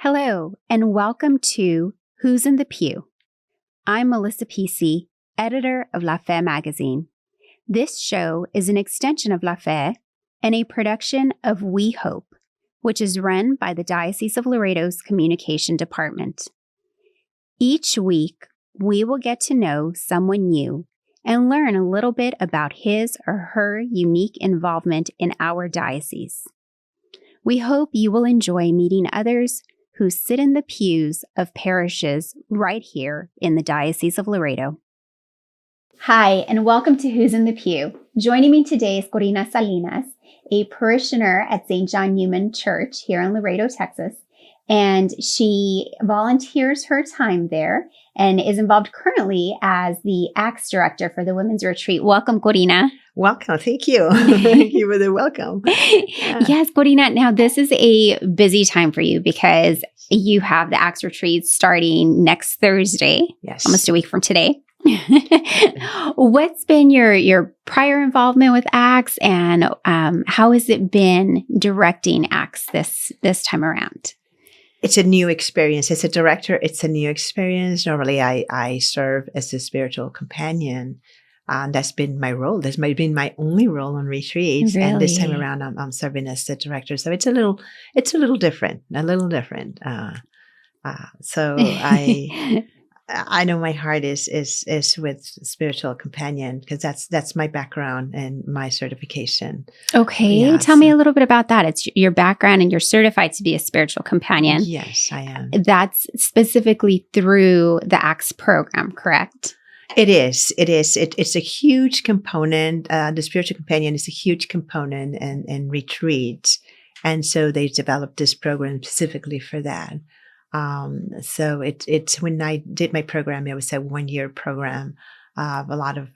Hello, and welcome to Who's in the Pew? I'm Melissa Pici, editor of La Fe magazine. This show is an extension of La Fe and a production of We Hope, which is run by the Diocese of Laredo's Communication Department. Each week, we will get to know someone new and learn a little bit about his or her unique involvement in our diocese. We hope you will enjoy meeting others who sit in the pews of parishes right here in the Diocese of Laredo. Hi, and welcome to Who's in the Pew. Joining me today is Corina Salinas, a parishioner at St. John Neumann Church here in Laredo, Texas. And she volunteers her time there and is involved currently as the ACTS director for the Women's Retreat. Welcome, Corina. Welcome. Thank you. Thank you for the welcome. Yeah. Yes, Corina. Now, this is a busy time for you because you have the ACTS Retreat starting next Thursday, almost a week from today. What's been your prior involvement with ACTS, and how has it been directing ACTS this time around? It's a new experience. As a director, it's a new experience. Normally, I serve as a spiritual companion. That's been my role. That's been my only role on retreats. Really? And this time around, I'm serving as the director. So it's a little different. So I know my heart is with spiritual companion, because that's my background and my certification. Okay. Yeah, Tell me a little bit about that. It's your background, and you're certified to be a spiritual companion. Yes, I am. That's specifically through the ACTS program, correct? It is. It's a huge component. The spiritual companion is a huge component in retreats. And so they developed this program specifically for that. So it's when I did my program, it was a 1-year program of a lot of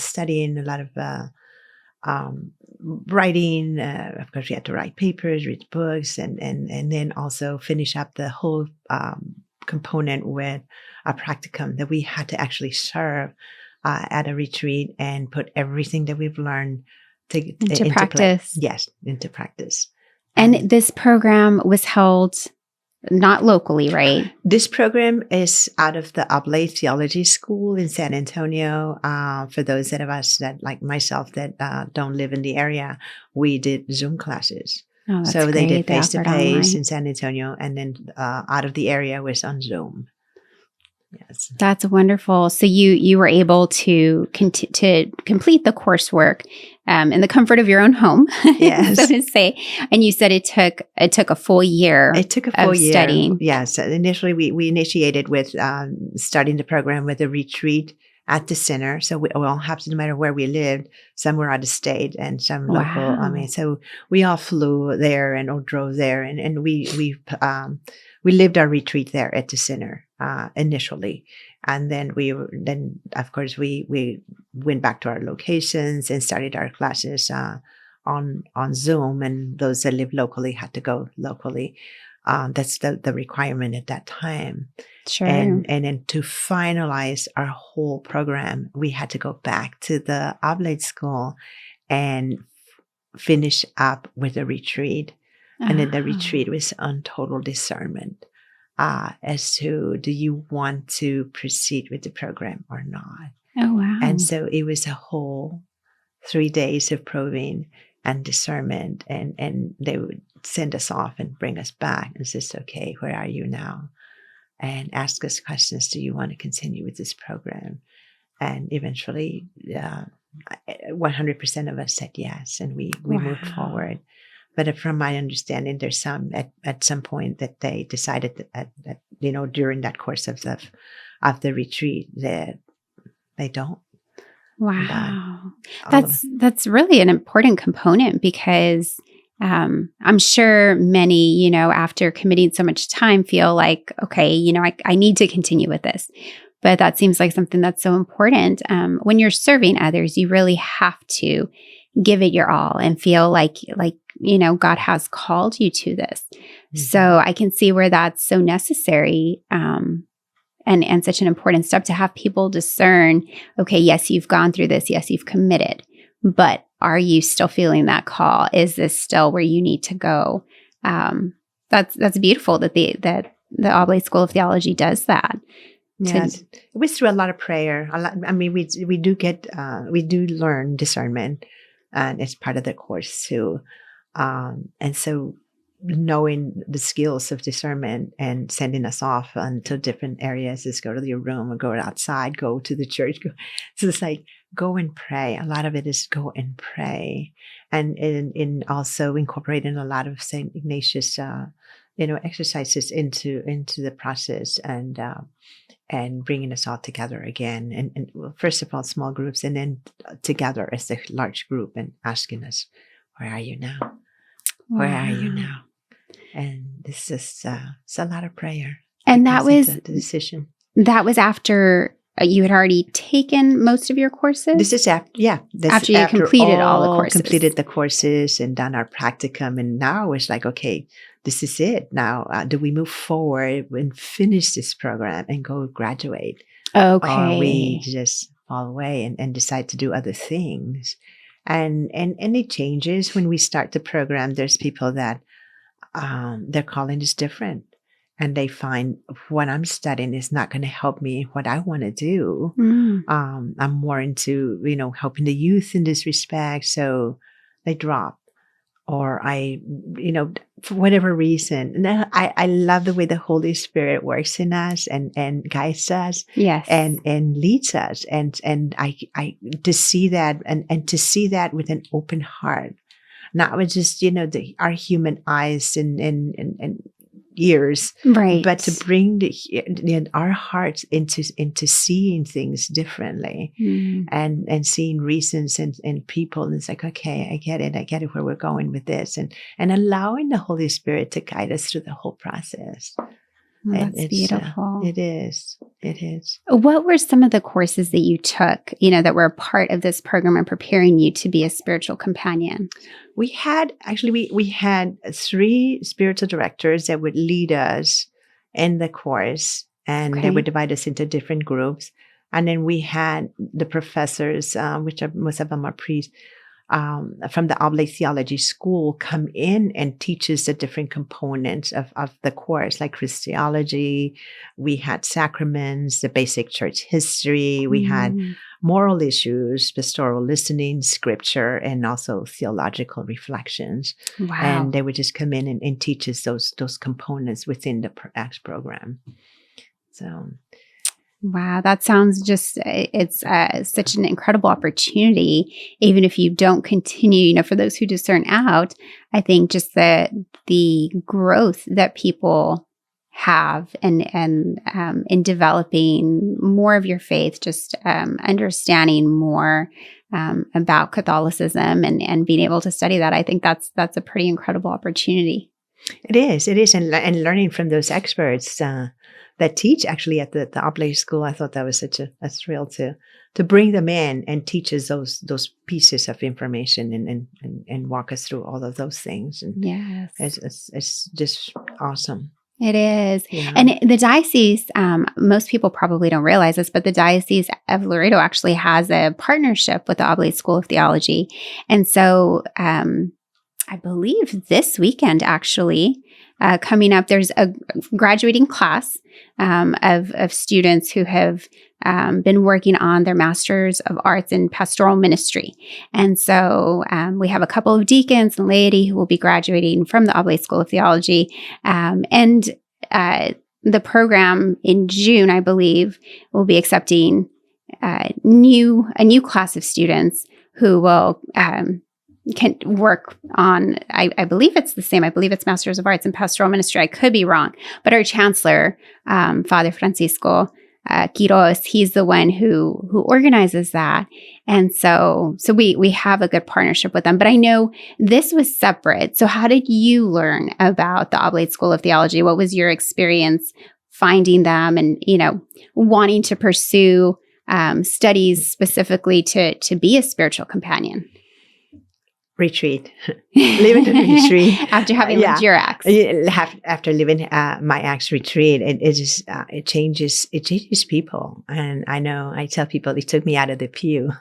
studying, a lot of writing. Of course, we had to write papers, read books, and then also finish up the whole component with a practicum that we had to actually serve at a retreat and put everything that we've learned into practice. Yes, into practice. And this program was held not locally, right? This program is out of the Oblate Theology School in San Antonio. For those of us that, like myself, that don't live in the area, we did Zoom classes. Oh, that's so great. they did face-to-face in San Antonio, and then out of the area was on Zoom. Yes, that's wonderful. So you were able to complete the coursework in the comfort of your own home, yes, so to say. And you said it took a full year. It took a full year studying. Yes, initially we initiated with starting the program with a retreat at the center. So we all have to, no matter where we lived, some were out of state and some local. Wow. So we all flew there or drove there, and we lived our retreat there at the center initially, and then of course we went back to our locations and started our classes on Zoom, and those that live locally had to go locally. That's the requirement at that time. Sure. And then to finalize our whole program, we had to go back to the Oblate School and finish up with a retreat. And then the retreat was on total discernment as to, do you want to proceed with the program or not? Oh, wow. And so it was a whole 3 days of probing and discernment, and they would send us off and bring us back and says, okay, where are you now? And ask us questions. Do you want to continue with this program? And eventually 100% of us said yes, and we moved forward. But from my understanding, there's some at some point that they decided that during that course of the retreat that they don't. Wow. That's really an important component, because I'm sure many, after committing so much time, feel like, okay, I need to continue with this. But that seems like something that's so important. When you're serving others, you really have to give it your all and feel like God has called you to this. Mm-hmm. So I can see where that's so necessary. And such an important step to have people discern, okay, yes, you've gone through this. Yes, you've committed, but are you still feeling that call? Is this still where you need to go? That's beautiful that the Oblate School of Theology does that. Yes, it was through a lot of prayer. We do learn discernment, and it's part of the course too. And so, knowing the skills of discernment and sending us off into different areas, is go to your room or go outside, go to the church. So it's like go and pray. A lot of it is go and pray, and in also incorporating a lot of Saint Ignatius, exercises into the process, and bringing us all together again. And well, first of all, small groups, and then together as a large group, and asking us, where are you now? Where are you now? And this is it's a lot of prayer. And that was the decision. That was after you had already taken most of your courses? This is after you completed all the courses. Completed the courses and done our practicum. And now it's like, okay, this is it. Now, do we move forward and finish this program and go graduate? Okay. Or we just fall away and decide to do other things? And it changes when we start the program. There's people that their calling is different, and they find what I'm studying is not going to help me what I want to do. I'm more into helping the youth in this respect, so they drop, or for whatever reason. And I love the way the Holy Spirit works in us and guides us, yes, and leads us, and I to see that and to see that with an open heart, not with just our human eyes and ears, right? But to bring our hearts into seeing things differently, and seeing reasons and people. And it's like, okay, I get it where we're going with this, and allowing the Holy Spirit to guide us through the whole process. Well, that's beautiful. It is. What were some of the courses that you took, that were a part of this program and preparing you to be a spiritual companion? We had 3 spiritual directors that would lead us in the course, and they would divide us into different groups. And then we had the professors, which most of them are priests, from the Oblate Theology School, come in and teach us the different components of the course, like Christology. We had sacraments, the basic church history. We had moral issues, pastoral listening, scripture, and also theological reflections. Wow. And they would just come in and teach us those components within the ACTS program. So... Wow, that sounds it's such an incredible opportunity, even if you don't continue, for those who discern out. I think just the growth that people have and in developing more of your faith, just understanding more about Catholicism and being able to study that. I think that's a pretty incredible opportunity. It is, and learning from those experts that teach actually at the Oblate School. I thought that was such a thrill to bring them in and teach us those pieces of information and walk us through all of those things. And yes, it's just awesome. It is. Yeah. And the diocese, most people probably don't realize this, but the Diocese of Laredo actually has a partnership with the Oblate School of Theology. And so I believe this weekend, actually, coming up, there's a graduating class of students who have been working on their Masters of Arts in Pastoral Ministry. And so we have a couple of deacons and laity who will be graduating from the Oblate School of Theology. And the program in June, I believe, will be accepting a new class of students who will can work on, I believe it's the same. I believe it's Masters of Arts in Pastoral Ministry. I could be wrong. But our chancellor, Father Francisco Quiros, he's the one who organizes that. And so we have a good partnership with them. But I know this was separate. So how did you learn about the Oblate School of Theology? What was your experience finding them and, wanting to pursue studies specifically to be a spiritual companion? Retreat. Living a retreat. After having lived your ACTS. After living my ACTS retreat, it changes people. And I tell people it took me out of the pew.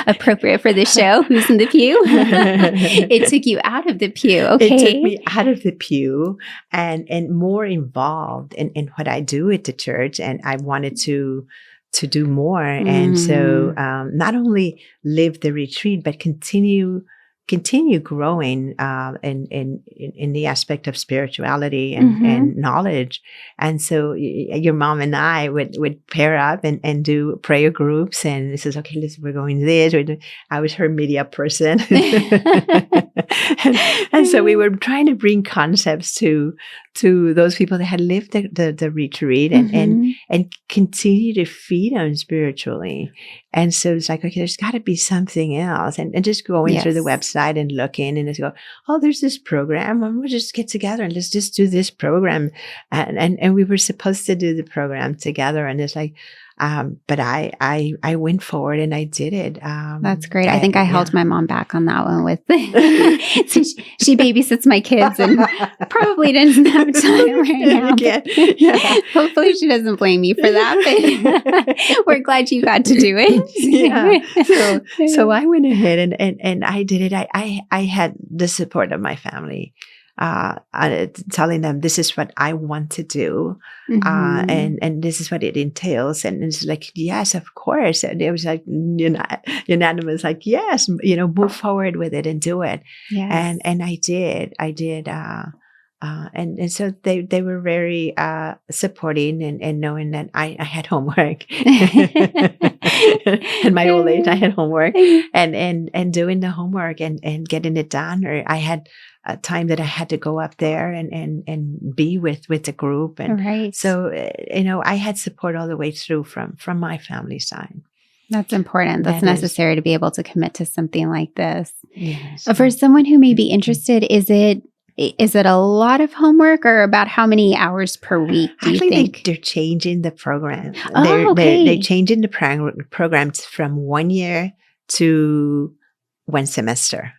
Appropriate for the show. Who's in the pew? It took you out of the pew. Okay. It took me out of the pew and more involved in what I do at the church. And I wanted to do more. And so not only live the retreat, but continue growing in the aspect of spirituality and knowledge. And so your mom and I would pair up and do prayer groups. And this is, okay, listen, we're going this. I was her media person. and so we were trying to bring concepts to those people that had lived the retreat and continue to feed them spiritually. And so it's like, okay, there's got to be something else. And just going through the website and looking and just go, oh, there's this program. And we'll just get together and let's just do this program. And we were supposed to do the program together. And it's like, but I went forward and I did it. That's great. I think I held my mom back on that one with she babysits my kids and probably doesn't have time right now. Hopefully she doesn't blame me for that, but we're glad you got to do it. So I went ahead and I did it. I had the support of my family. Telling them this is what I want to do, and this is what it entails, and it's like, yes, of course. And it was like unanimous, like, yes, move forward with it and do it. Yes. And I did, and so they were very supporting and knowing that I had homework, and my old age I had homework, and doing the homework and getting it done. Or I had a time that I had to go up there and be with the group. And so, I had support all the way through from my family side. That's important. That's necessary to be able to commit to something like this. Yes. For someone who may be interested, is it a lot of homework, or about how many hours per week do you think? They're changing the program. Oh, they're changing the programs from 1 year to 1 semester.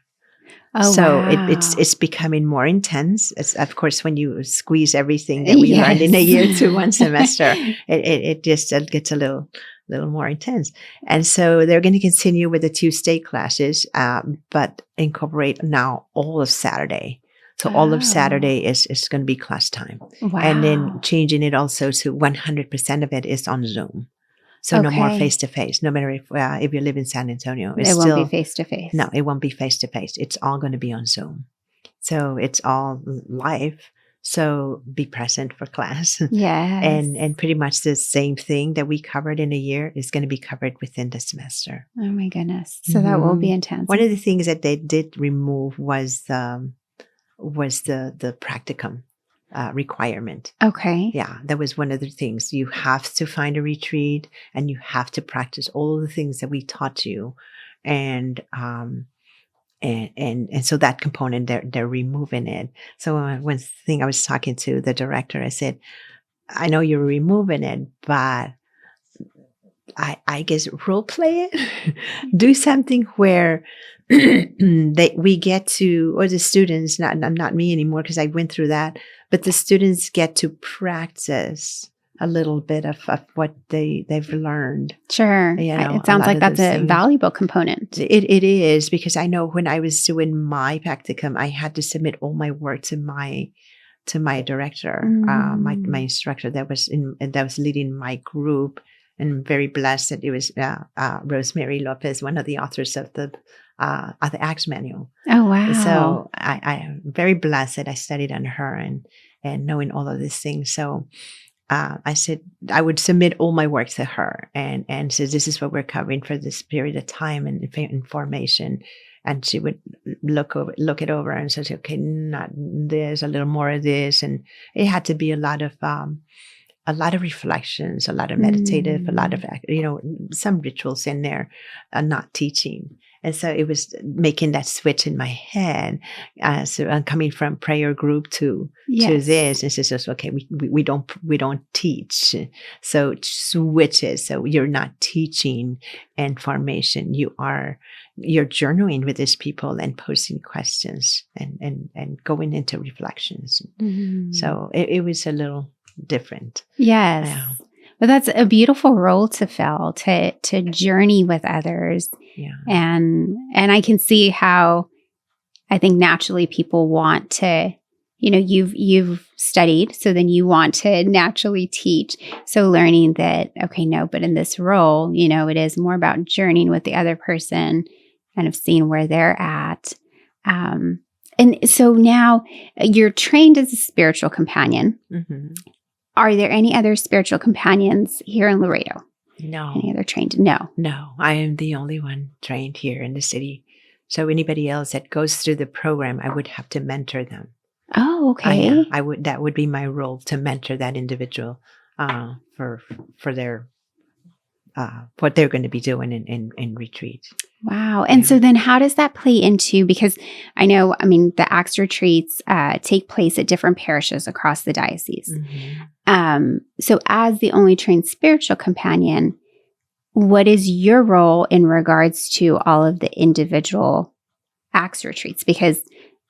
Oh, so wow. it's becoming more intense. It's, of course, when you squeeze everything that we learned in a year to 1 semester, it just gets a little more intense. And so they're going to continue with the Tuesday classes, but incorporate now all of Saturday. So all of Saturday is going to be class time. Wow. And then changing it also to 100% of it is on Zoom. So no more face-to-face. No matter if you live in San Antonio. It won't be face-to-face. No, it won't be face-to-face. It's all going to be on Zoom. So it's all live. So be present for class. Yes. And pretty much the same thing that we covered in a year is going to be covered within the semester. Oh my goodness. So that will be intense. One of the things that they did remove was the practicum requirement. Okay. Yeah, that was one of the things. You have to find a retreat and you have to practice all the things that we taught you. And so that component, they're removing it. So one thing I was talking to the director, I said, I know you're removing it, but I guess role play it. Do something where we get to, or the students, not me anymore because I went through that, but the students get to practice a little bit of what they've learned. Sure. It sounds like that's a valuable component. It is, because I know when I was doing my practicum, I had to submit all my work to my director, my instructor that was leading my group. And I'm very blessed that it was Rosemary Lopez, one of the authors of the Acts Manual. Oh, wow. So I am very blessed that I studied under her and knowing all of these things. So I said I would submit all my work to her and said, this is what we're covering for this period of time and information. And she would look it over and say, okay, not this, a little more of this. And it had to be a lot of reflections, a lot of meditative, a lot of, some rituals in there, not teaching. And so it was making that switch in my head. So I'm coming from prayer group to this. And it's just, okay, we don't teach. So it switches. So you're not teaching information. You're journaling with these people and posing questions and going into reflections. Mm-hmm. So it was a little different. Yes. But that's a beautiful role to fill, to journey with others. Yeah. And I can see how I think naturally people want to, you've studied, so then you want to naturally teach. So learning that, okay, no, but in this role, it is more about journeying with the other person, kind of seeing where they're at. And so now you're trained as a spiritual companion. Mm-hmm. Are there any other spiritual companions here in Laredo? No. Any other trained? No. No, I am the only one trained here in the city. So anybody else that goes through the program, I would have to mentor them. Oh, okay. I would. That would be my role, to mentor that individual for their what they're going to be doing in retreat. Wow. And so then how does that play into, because I know, the Acts retreats take place at different parishes across the diocese. Mm-hmm. So as the only trained spiritual companion, what is your role in regards to all of the individual Acts retreats? Because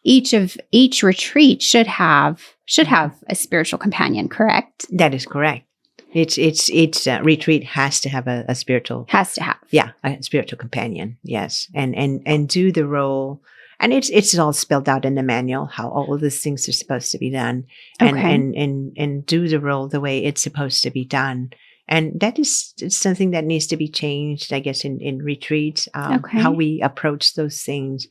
each retreat should have a spiritual companion, correct? That is correct. Each retreat has to have a spiritual. Has to have. Yeah, a spiritual companion. Yes, and do the role. And it's all spelled out in the manual how all of these things are supposed to be done, and and do the role the way it's supposed to be done. And that is something that needs to be changed, I guess, in retreats, how we approach those things,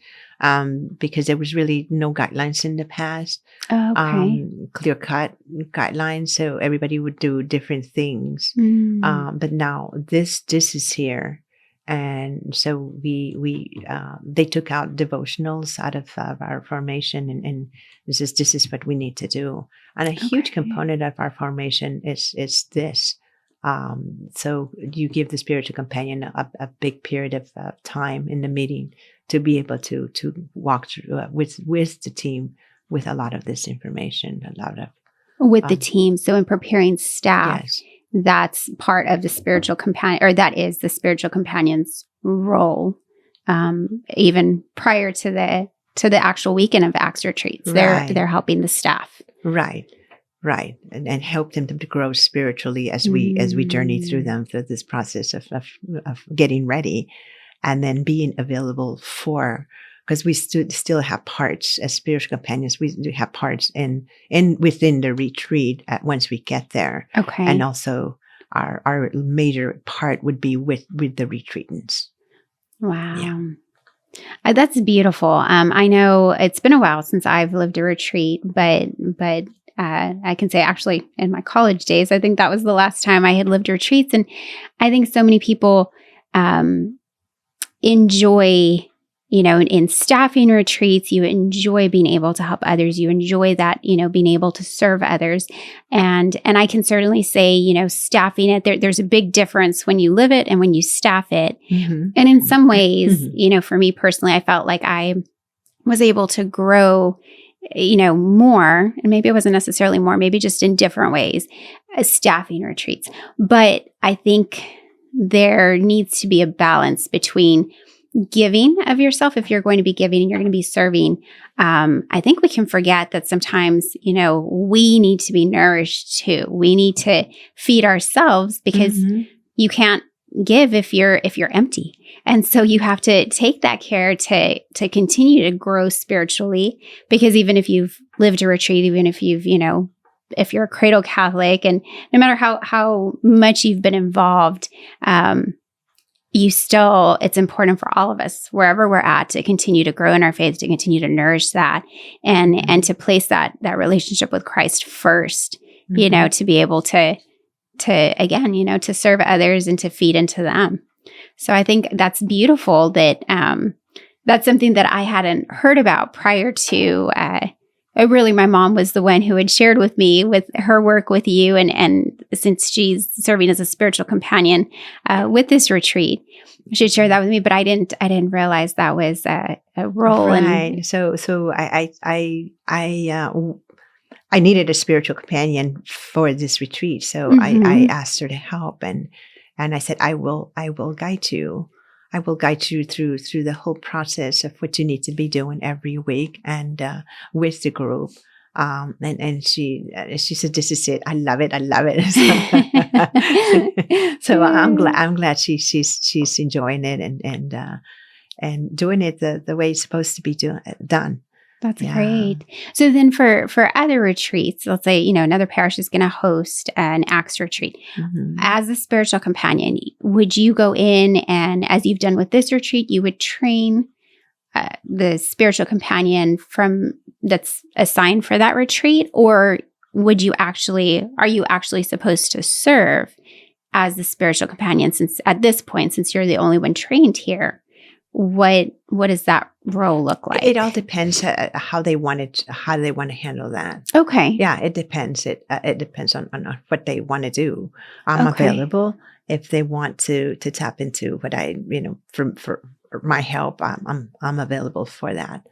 because there was really no guidelines in the past, clear-cut guidelines, so everybody would do different things. But now this is here. And so they took out devotionals out of our formation, and this is what we need to do. And a huge component of our formation is this. So you give the spiritual companion a big period of time in the meeting to be able to walk through with the team with a lot of this information, with the team. So in preparing staff. Yes. That's part of the spiritual companion, or that is the spiritual companion's role. Even prior to the actual weekend of Acts retreats, they're helping the staff. Right, and help them to grow spiritually as we journey through this process of getting ready, and then being available for. Because we still have parts as spiritual companions. We do have parts in within the retreat once we get there. Okay. And also our major part would be with the retreatants. Wow. Yeah. That's beautiful. I know it's been a while since I've lived a retreat, but I can say actually in my college days, I think that was the last time I had lived retreats. And I think so many people enjoy, in staffing retreats, you enjoy being able to help others. You enjoy that, being able to serve others. And I can certainly say, staffing it, there's a big difference when you live it and when you staff it. Mm-hmm. And in some ways, for me personally, I felt like I was able to grow, more, and maybe it wasn't necessarily more, maybe just in different ways, staffing retreats. But I think there needs to be a balance between giving of yourself. If you're going to be giving and you're going to be serving, I think we can forget that sometimes, we need to be nourished too. We need to feed ourselves, because you can't give if you're empty. And so you have to take that care to continue to grow spiritually, because even if you've lived a retreat, even if you've, if you're a cradle Catholic, and no matter how much you've been involved, it's important for all of us, wherever we're at, to continue to grow in our faith, to continue to nourish that, and to place that relationship with Christ first, to be able to again, to serve others and to feed into them. So I think that's beautiful that that's something that I hadn't heard about prior to. Really, my mom was the one who had shared with me with her work with you, and since she's serving as a spiritual companion with this retreat, she shared that with me. But I didn't realize that was a role. Right. So I needed a spiritual companion for this retreat, so I asked her to help, and I said, I will guide you. I will guide you through the whole process of what you need to be doing every week, and with the group. And she said, "This is it. I love it. I love it." So I'm glad she's enjoying it and doing it the way it's supposed to be done. That's Yeah. great. So then for other retreats, let's say, another parish is going to host an Acts retreat. Mhm. As a spiritual companion, would you go in and, as you've done with this retreat, you would train the spiritual companion that's assigned for that retreat? Or are you actually supposed to serve as the spiritual companion, since at this point, since you're the only one trained here? What does that role look like? It all depends how they want to handle that. Okay. Yeah, it depends. It depends on what they want to do. I'm Okay. available if they want to tap into what I for my help. I'm available for that.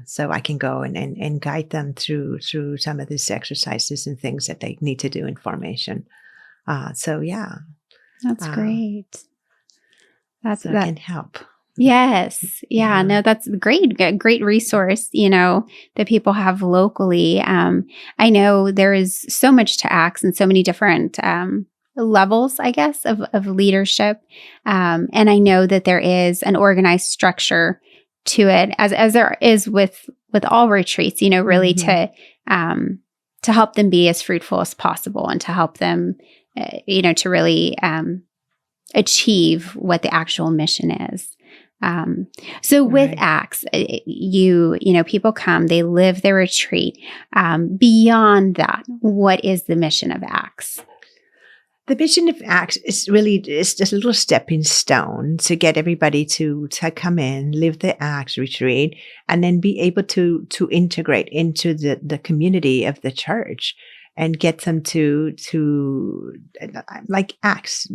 So I can go and guide them through some of these exercises and things that they need to do in formation. So yeah, That's great. I can help. Yes. Yeah. No, that's great. A great resource, that people have locally. I know there is so much to Acts and so many different levels, I guess, of leadership. And I know that there is an organized structure to it, as there is with all retreats, really Mm-hmm. to help them be as fruitful as possible and to help them, to really achieve what the actual mission is. So with Right. Acts, people come, they live their retreat. Beyond that, what is the mission of Acts? The mission of Acts is just a little stepping stone to get everybody to come in, live the Acts retreat, and then be able to integrate into the community of the church and get them to like Acts,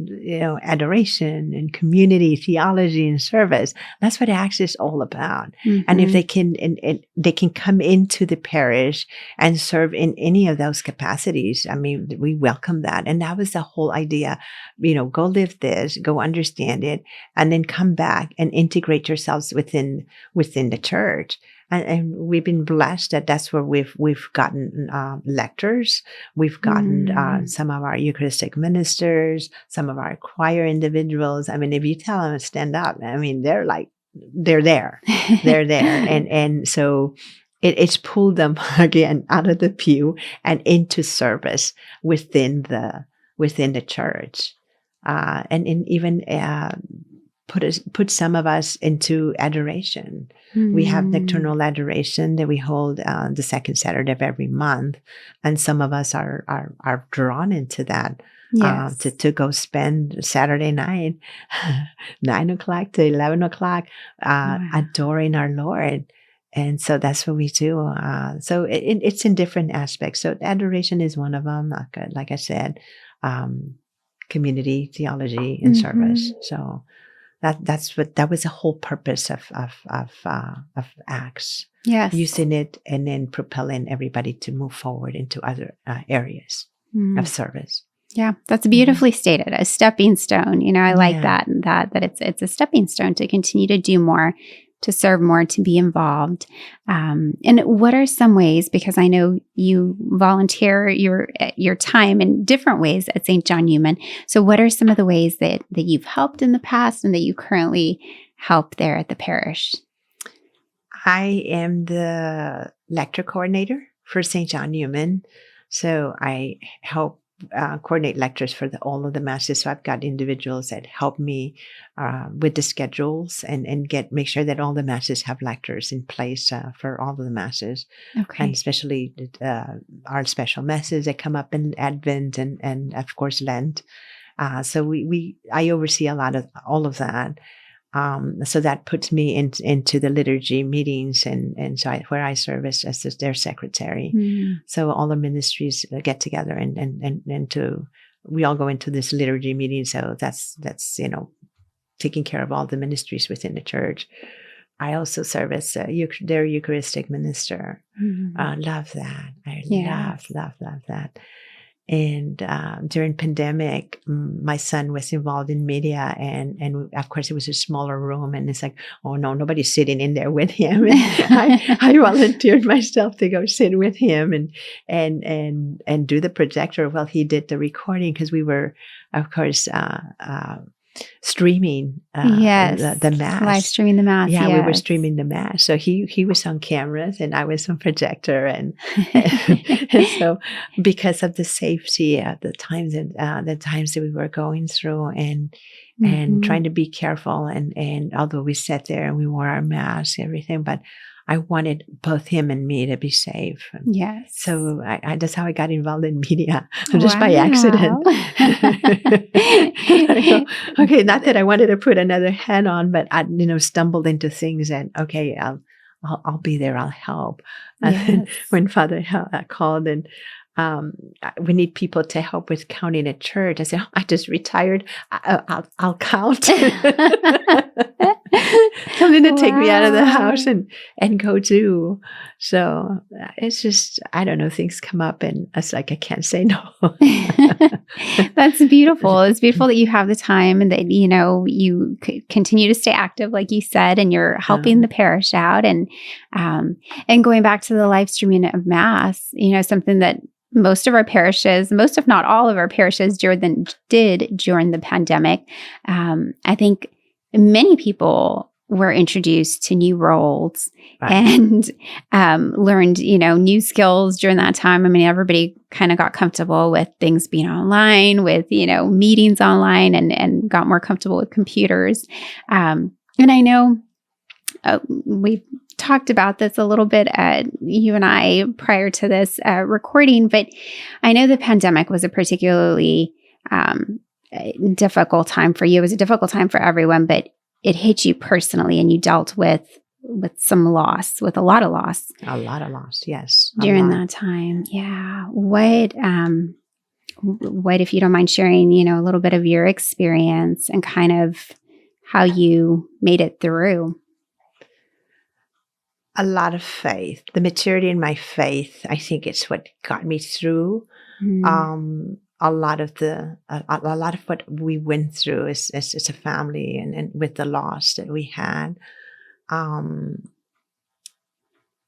adoration and community theology and service. That's what Acts is all about. Mm-hmm. And if they can, and they can come into the parish and serve in any of those capacities, I mean, we welcome that. And that was the whole idea, go live this, go understand it, and then come back and integrate yourselves within the church. And we've been blessed that's where we've gotten lectors. We've gotten some of our Eucharistic ministers, some of our choir individuals. I mean, if you tell them to stand up, I mean, they're there, they're there, and so it's pulled them again out of the pew and into service within the church, and even put some of us into adoration. We have nocturnal adoration that we hold the second Saturday of every month, and some of us are drawn into that. Yes. To go spend Saturday night, 9 o'clock to 11 o'clock, adoring our Lord. And so that's what we do. So it's in different aspects. So adoration is one of them. Like I said, community theology and service. So that was the whole purpose of Acts. Yes. Using it and then propelling everybody to move forward into other areas of service. Yeah, that's beautifully stated. A stepping stone. I like that it's a stepping stone to continue to do more, to serve more, to be involved. And what are some ways, because I know you volunteer your time in different ways at St. John Neumann. So what are some of the ways that you've helped in the past and that you currently help there at the parish? I am the lecture coordinator for St. John Neumann. So I help coordinate lectures for all of the masses. So I've got individuals that help me with the schedules and make sure that all the masses have lectors in place for all of the masses. Okay. And especially our special masses that come up in Advent and of course Lent. So I oversee a lot of all of that. So that puts me into the liturgy meetings and so where I serve as their secretary. So all the ministries get together and we all go into this liturgy meeting. So that's taking care of all the ministries within the church. I also serve as their Eucharistic minister. Love that. I love that. And during pandemic, my son was involved in media, and of course it was a smaller room, and it's like, oh no, nobody's sitting in there with him. And I volunteered myself to go sit with him and do the projector while he did the recording, because we were, of course, streaming the mass. Live streaming the mass. Yeah, yes. we were streaming the mass. So he was on cameras and I was on projector, and so because of the safety at the times that we were going through, and trying to be careful, and although we sat there and we wore our masks, everything, but I wanted both him and me to be safe. Yes. So that's how I got involved in media, just by accident. Okay, not that I wanted to put another hat on, but I, stumbled into things, and okay, I'll be there. I'll help. Yes. When Father called, and we need people to help with counting at church. I said, I just retired. I'll count. Something to take me out of the house and go do. So it's just, I don't know, things come up and it's like, I can't say no. That's beautiful. It's beautiful that you have the time and that, you continue to stay active, like you said, and you're helping the parish out, and going back to the live streaming of Mass, something that most of our parishes, most if not all of our parishes did during the pandemic. I think many people were introduced to new roles, right, and learned, new skills during that time. I mean, everybody kind of got comfortable with things being online, with, meetings online, and got more comfortable with computers. And I know we've talked about this a little bit, you and I, prior to this recording, but I know the pandemic was a particularly difficult time for you. It was a difficult time for everyone, but it hit you personally, and you dealt with some loss, with a lot of loss. A lot of loss, yes. During that time. Yeah. What, if you don't mind sharing, a little bit of your experience and kind of how you made it through? A lot of faith. The maturity in my faith, I think it's what got me through. A lot of what we went through as a family, and with the loss that we had.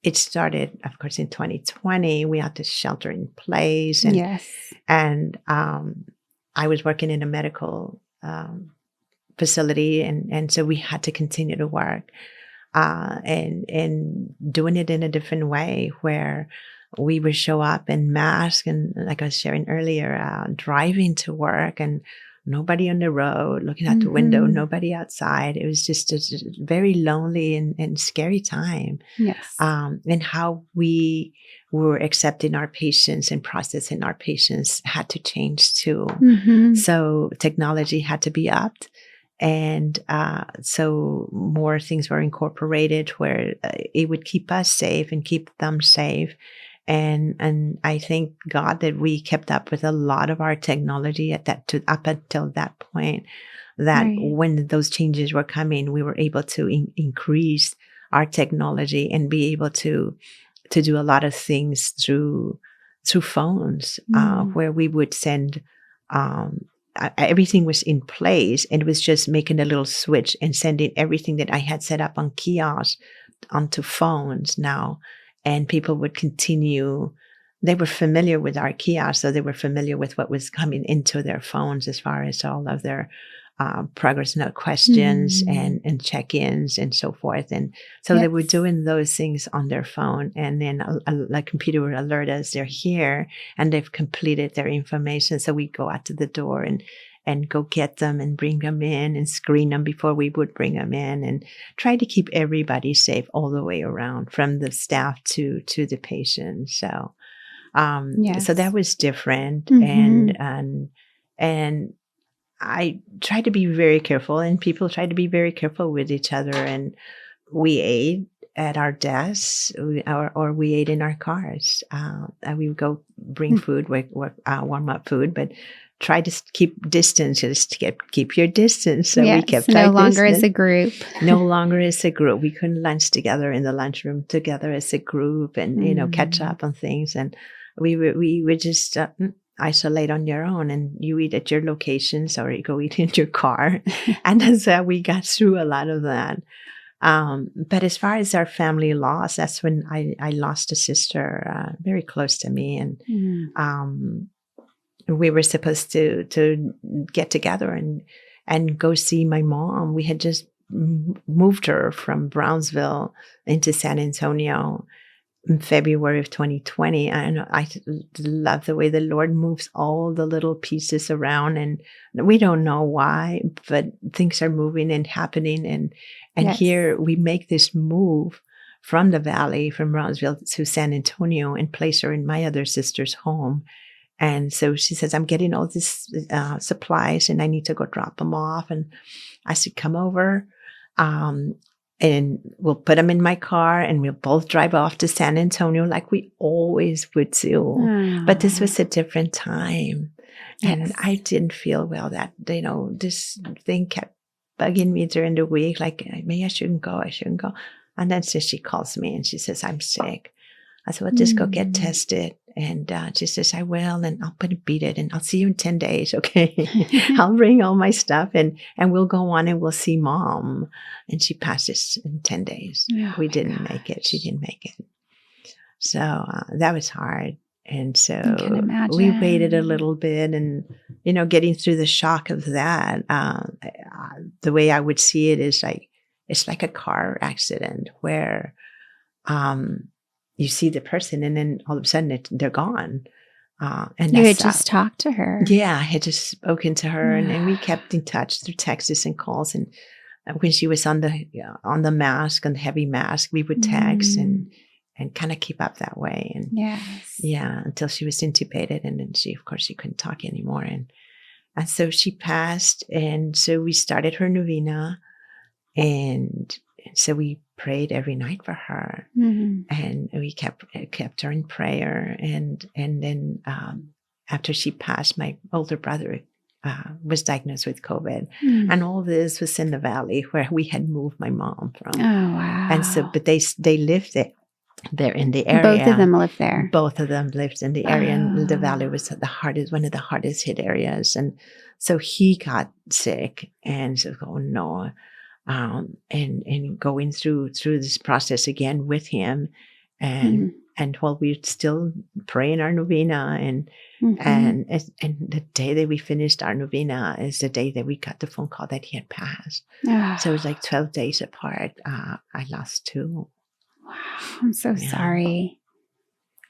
It started, of course, in 2020. We had to shelter in place, and yes, and I was working in a medical facility, and so we had to continue to work, and doing it in a different way, where we would show up in mask, and like I was sharing earlier, driving to work, and nobody on the road, looking out the window, nobody outside. It was just a very lonely and scary time. Yes. And how we were accepting our patients and processing our patients had to change too. So technology had to be upped. And so more things were incorporated where it would keep us safe and keep them safe. And I thank God that we kept up with a lot of our technology up until that point, that right, when those changes were coming, we were able to increase our technology and be able to do a lot of things through phones, where we would send, everything was in place, and it was just making a little switch and sending everything that I had set up on kiosks onto phones now. And people would continue, they were familiar with our kiosk, so they were familiar with what was coming into their phones as far as all of their progress note questions and check-ins and so forth. And so they were doing those things on their phone, and then a computer would alert us they're here and they've completed their information. So we go out to the door and go get them and bring them in and screen them before we would bring them in, and try to keep everybody safe all the way around, from the staff to the patients. So, so that was different. And I tried to be very careful, and people tried to be very careful with each other. And we ate at our desks, or we ate in our cars. We would go bring food, warm up food, but try to keep distance. Just keep your distance. So we kept no longer distance. As a group. No longer as a group. We couldn't lunch together in the lunchroom together as a group, and catch up on things. And we were just isolate on your own, and you eat at your locations or you go eat in your car. And that's how we got through a lot of that. But as far as our family loss, that's when I lost a sister very close to me. And we were supposed to get together and go see my mom. We had just moved her from Brownsville into San Antonio in February of 2020. And I love the way the Lord moves all the little pieces around, and we don't know why, but things are moving and happening. And Yes. Here we make this move from the valley, from Brownsville to San Antonio, and place her in my other sister's home. And so she says, I'm getting all these supplies and I need to go drop them off. And I said, come over. And we'll put them in my car and we'll both drive off to San Antonio like we always would do. But this was a different time. And Yes. I didn't feel well that, this thing kept bugging me during the week. Like, maybe I shouldn't go. And then she calls me and she says, I'm sick. I said, well, just go get tested. And she says, I will, and I'll beat it, and I'll see you in 10 days, okay? I'll bring all my stuff, and we'll go on and we'll see Mom. And she passes in 10 days. We didn't make it. She didn't make it. So that was hard. And so we waited a little bit, and, getting through the shock of that, the way I would see it is it's like a car accident where you see the person and then all of a sudden they're gone. And you had just talked to her. Yeah, I had just spoken to her, and we kept in touch through texts and calls. And when she was on the mask, on the heavy mask, we would text and kind of keep up that way. And until she was intubated, and then she couldn't talk anymore. And so she passed, and so we started her novena, and so we prayed every night for her, and we kept her in prayer. And then after she passed, my older brother was diagnosed with COVID, and all this was in the valley where we had moved my mom from. Oh wow! And so, but they lived there. They're in the area. Both of them lived there. Both of them lived in the area, and the valley was one of the hardest hit areas. And so he got sick, and so no. And going through this process again with him, and while we're still praying our novena, and the day that we finished our novena is the day that we got the phone call that he had passed. So it was like 12 days apart. I lost 2. Wow, I'm so sorry.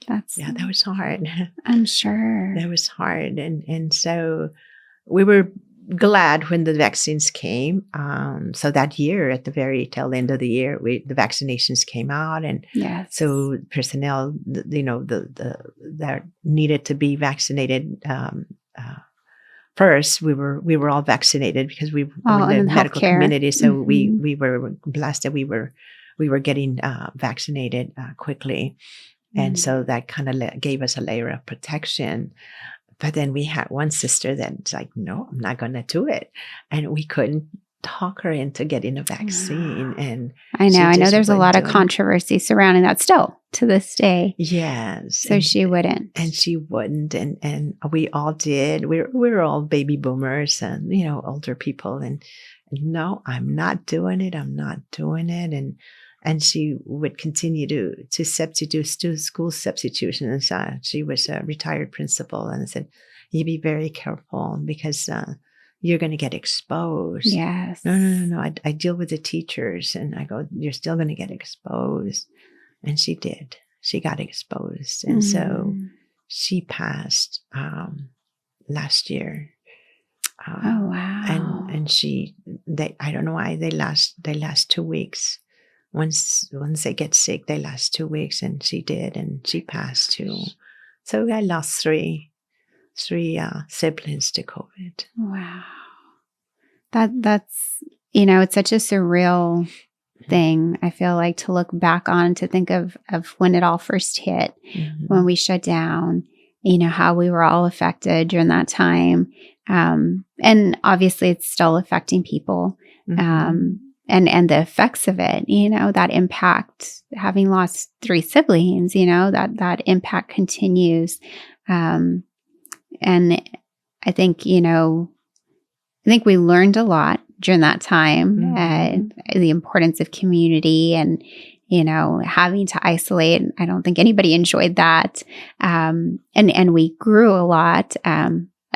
That was hard. I'm sure that was hard, and so we were glad when the vaccines came. So that year, at the very tail end of the year, the vaccinations came out, and so personnel, that needed to be vaccinated first. We were all vaccinated because we were in the medical community. So we were blessed that we were getting vaccinated quickly, and so that kind of gave us a layer of protection. But then we had one sister that's like, no, I'm not going to do it. And we couldn't talk her into getting a vaccine. And I know there's a lot of controversy surrounding that still to this day. Yes. So she wouldn't. And she wouldn't. And we all did. We were all baby boomers and, older people. And no, I'm not doing it. I'm not doing it. And she would continue to substitute, school substitutions. She was a retired principal, and I said, you be very careful because you're going to get exposed. Yes. No. I deal with the teachers, and I go, you're still going to get exposed. And she did. She got exposed. And so she passed last year. Oh, wow. And I don't know why, they last 2 weeks. Once they get sick, they last 2 weeks, and she did, and she passed too. So I lost three siblings to COVID. Wow, that's it's such a surreal thing. I feel like to look back on, to think of when it all first hit, when we shut down. How we were all affected during that time, and obviously it's still affecting people. And the effects of it, that impact, having lost 3 siblings, that impact continues. And I think, I think we learned a lot during that time, the importance of community and, having to isolate. I don't think anybody enjoyed that. And we grew a lot.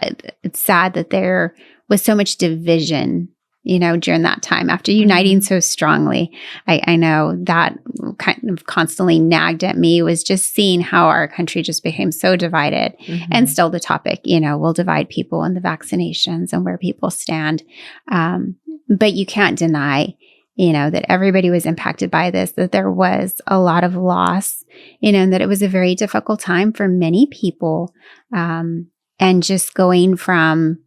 It's sad that there was so much division, during that time after uniting so strongly. I know that kind of constantly nagged at me was just seeing how our country just became so divided. And still the topic, will divide people in the vaccinations and where people stand. But you can't deny, that everybody was impacted by this, that there was a lot of loss, and that it was a very difficult time for many people. And just going from,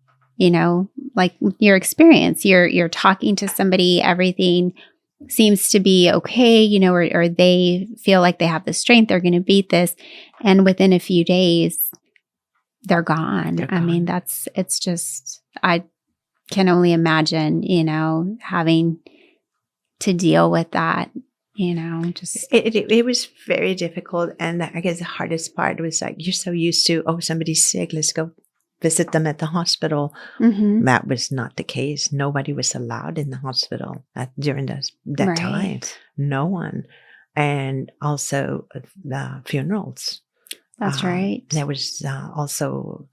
like your experience, you're talking to somebody, everything seems to be okay, or they feel like they have the strength, they're going to beat this. And within a few days, they're gone. I mean, it's just, I can only imagine, having to deal with that, just. It was very difficult. And I guess the hardest part was like, you're so used to, somebody's sick, let's go visit them at the hospital. That was not the case. Nobody was allowed in the hospital during that time. No one. And also the funerals. That's right. There was also,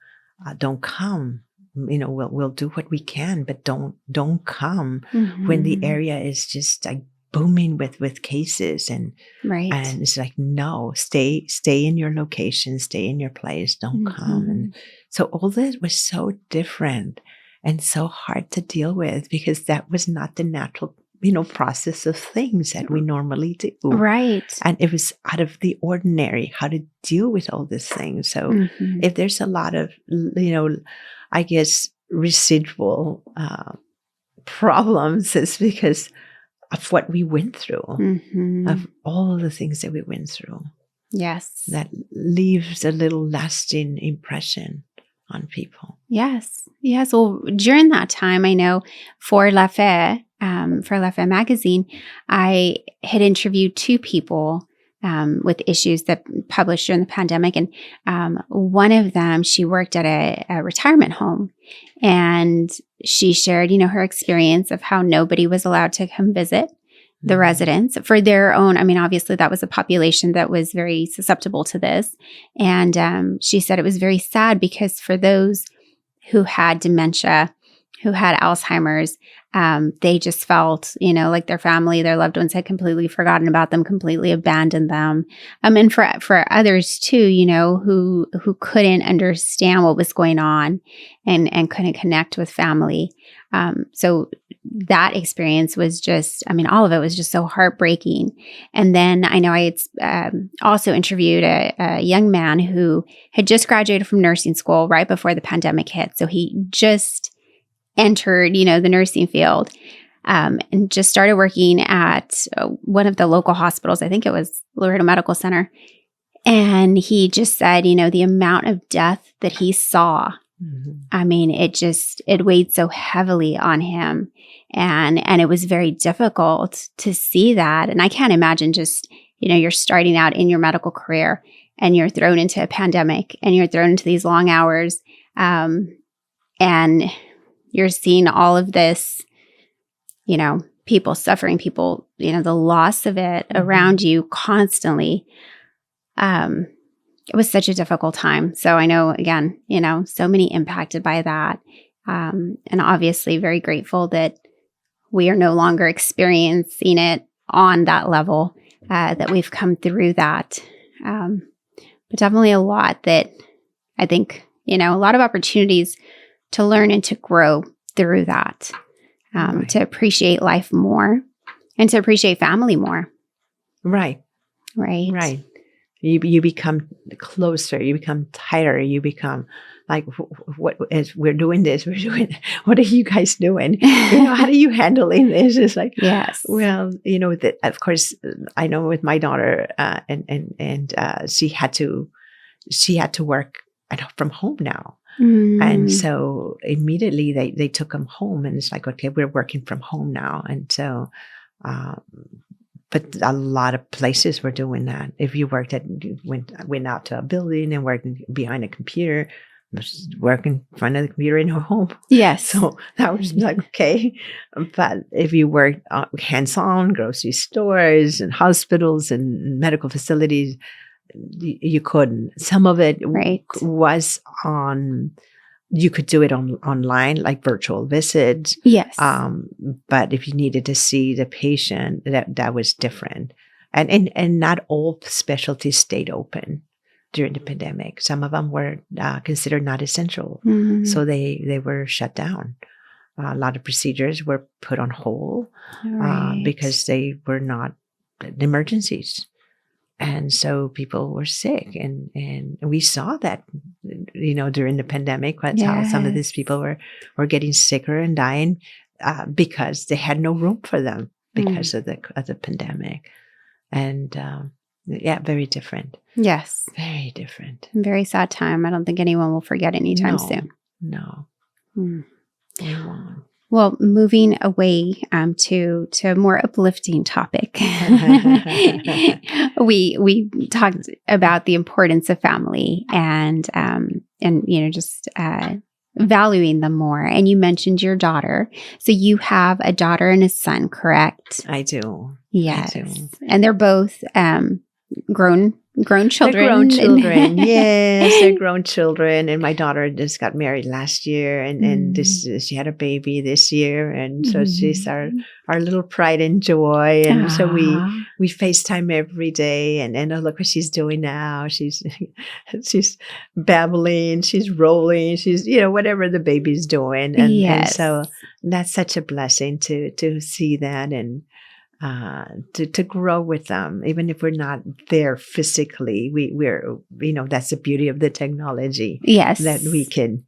don't come. We'll do what we can, but don't come when the area is just like booming with cases and it's like, no, stay in your location, stay in your place, don't come. And so all this was so different and so hard to deal with because that was not the natural, process of things that we normally do. Right. And it was out of the ordinary how to deal with all these things. So if there's a lot of, I guess, residual problems, it's because of what we went through, of all of the things that we went through. Yes. That leaves a little lasting impression on people. Yes. Yes. Well, during that time, I know for La Fe magazine, I had interviewed two people with issues that published during the pandemic. And one of them, she worked at a retirement home and she shared, her experience of how nobody was allowed to come visit the residents for their own. I mean, obviously that was a population that was very susceptible to this. And she said it was very sad because for those who had dementia, who had Alzheimer's, they just felt, like their family, their loved ones had completely forgotten about them, completely abandoned them. And for others too, who couldn't understand what was going on and couldn't connect with family. So that experience was just, all of it was just so heartbreaking. And then I know I had also interviewed a young man who had just graduated from nursing school right before the pandemic hit. So he just entered, the nursing field and just started working at one of the local hospitals. I think it was Laredo Medical Center. And he just said, the amount of death that he saw, it weighed so heavily on him. And it was very difficult to see that. And I can't imagine just, you're starting out in your medical career and you're thrown into a pandemic and you're thrown into these long hours. And you're seeing all of this, people suffering, people, the loss of it around you constantly. It was such a difficult time. So I know, again, so many impacted by that. And obviously very grateful that we are no longer experiencing it on that level, that we've come through that. But definitely a lot that I think, a lot of opportunities to learn and to grow through that, to appreciate life more and to appreciate family more. Right. You become closer, you become tighter, you become like, what is, we're doing this, what are you guys doing? How are you handling this? It's like, yes. Well, that of course, I know with my daughter, and she had to work from home now. And so immediately they took them home and it's like, okay, we're working from home now. And so, but a lot of places were doing that. If you went out to a building and worked behind a computer, work in front of the computer in her home. Yes. So that was like, okay. But if you work hands-on, grocery stores and hospitals and medical facilities, you couldn't. Some of it was you could do it online, like virtual visits. Yes. But if you needed to see the patient, that was different. And not all specialties stayed open during the pandemic. Some of them were considered not essential. Mm-hmm. So they were shut down. A lot of procedures were put on hold because they were not emergencies. And so people were sick, and we saw that, during the pandemic, how some of these people were getting sicker and dying because they had no room for them because of the pandemic. And very different. Yes. Very different. Very sad time. I don't think anyone will forget anytime soon. No. They won't. Well, moving away to a more uplifting topic, we talked about the importance of family and just valuing them more. And you mentioned your daughter, so you have a daughter and a son, correct? I do. Yes, I do. And they're both grown children. They're grown children. Yes, they're grown children. And my daughter just got married last year, and she had a baby this year, and so she's our little pride and joy. And so we FaceTime every day, and oh, look what she's doing now. She's babbling, she's rolling, she's whatever the baby's doing, and so that's such a blessing to see that and. To grow with them, even if we're not there physically, we're that's the beauty of the technology. Yes, that we can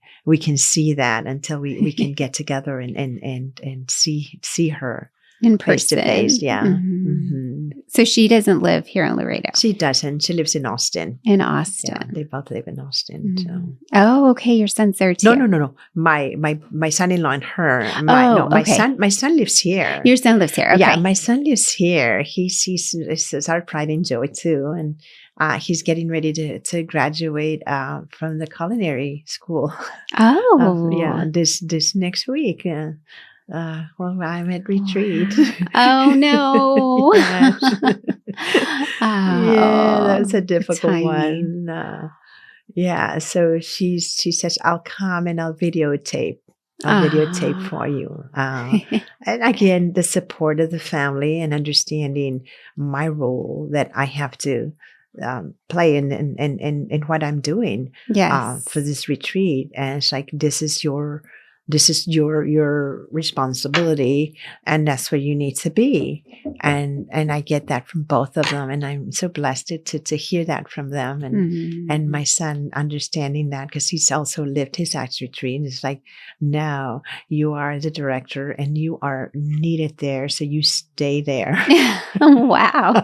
see that until we can get together and see her in person, face to face. Yeah. Mm-hmm. Mm-hmm. So she doesn't live here in Laredo. She doesn't. She lives in Austin. In Austin, yeah, they both live in Austin. Mm-hmm. So. Oh, okay. Your son's there too. No. My son-in-law and her. My son lives here. Your son lives here. Okay. Yeah, my son lives here. He's our pride and joy too, and he's getting ready to graduate from the culinary school. Oh, this next week. Well, I'm at retreat. Oh no! Yeah, that's a difficult one. So she says, "I'll come and I'll videotape. I'll videotape for you." And again, the support of the family and understanding my role that I have to play in what I'm doing for this retreat. And it's like, this is your responsibility, and that's where you need to be. And I get that from both of them, and I'm so blessed to hear that from them, and my son understanding that, because he's also lived his Acts retreat, and it's like, no, you are the director and you are needed there, so you stay there. Wow.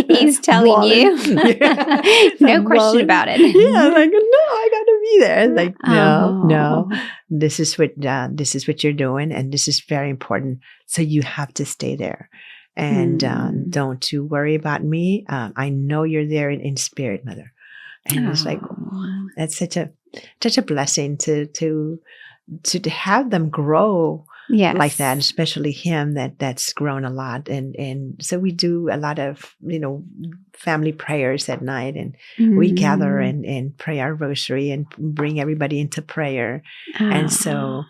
He's telling you. No question about it. Yeah, like, no, I gotta be there. It's like, no. This is what you're doing, and this is very important. So you have to stay there, and don't you worry about me. I know you're there in spirit, Mother. And it's like, that's such a blessing to have them grow like that, especially him that's grown a lot. And so we do a lot of, family prayers at night, and we gather and pray our rosary and bring everybody into prayer. And so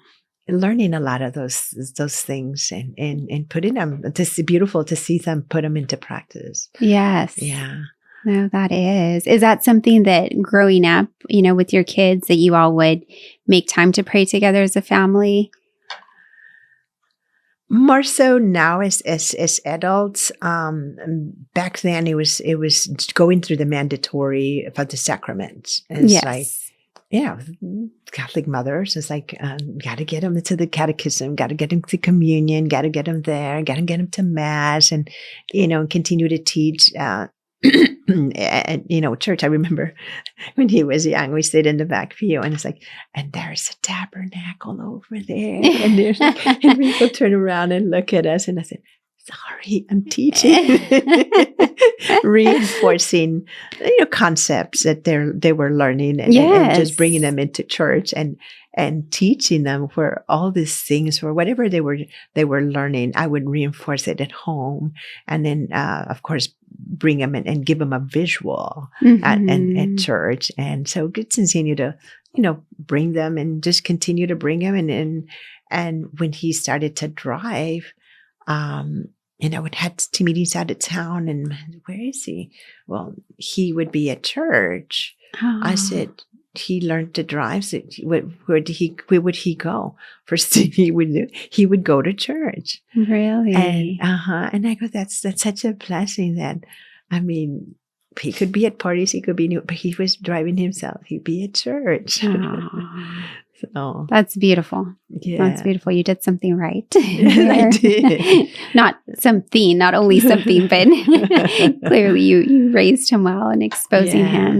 learning a lot of those things and putting them, it's beautiful to see them put them into practice. Yes. Yeah. No, that is. Is that something that growing up, with your kids, that you all would make time to pray together as a family? More so now as adults. Back then it was going through the mandatory for the sacraments. And it's like, Catholic mothers, it's like, got to get them to the catechism, got to get them to communion, got to get them there, got to get them to mass, and continue to teach. Church. I remember when he was young, we stayed in the back pew, and it's like, and there's a tabernacle over there, and there's and people turn around and look at us, and I said, sorry, I'm teaching, reinforcing, concepts that they were learning, and just bringing them into church and teaching them where all these things or whatever they were learning. I would reinforce it at home, and then of course bring them and give them a visual at church. And so just continue to bring them and just continue to bring them. And when he started to drive, and I would have to meetings out of town, and where is he? Well, he would be at church. Oh. I said, he learned to drive. So where would he go? First thing he would go to church. Really? And I go, that's such a blessing that, I mean, he could be at parties, he could be new, but he was driving himself. He'd be at church. So that's beautiful. Yeah. That's beautiful. You did something right. I did. Not only something, but clearly you raised him well and exposing him,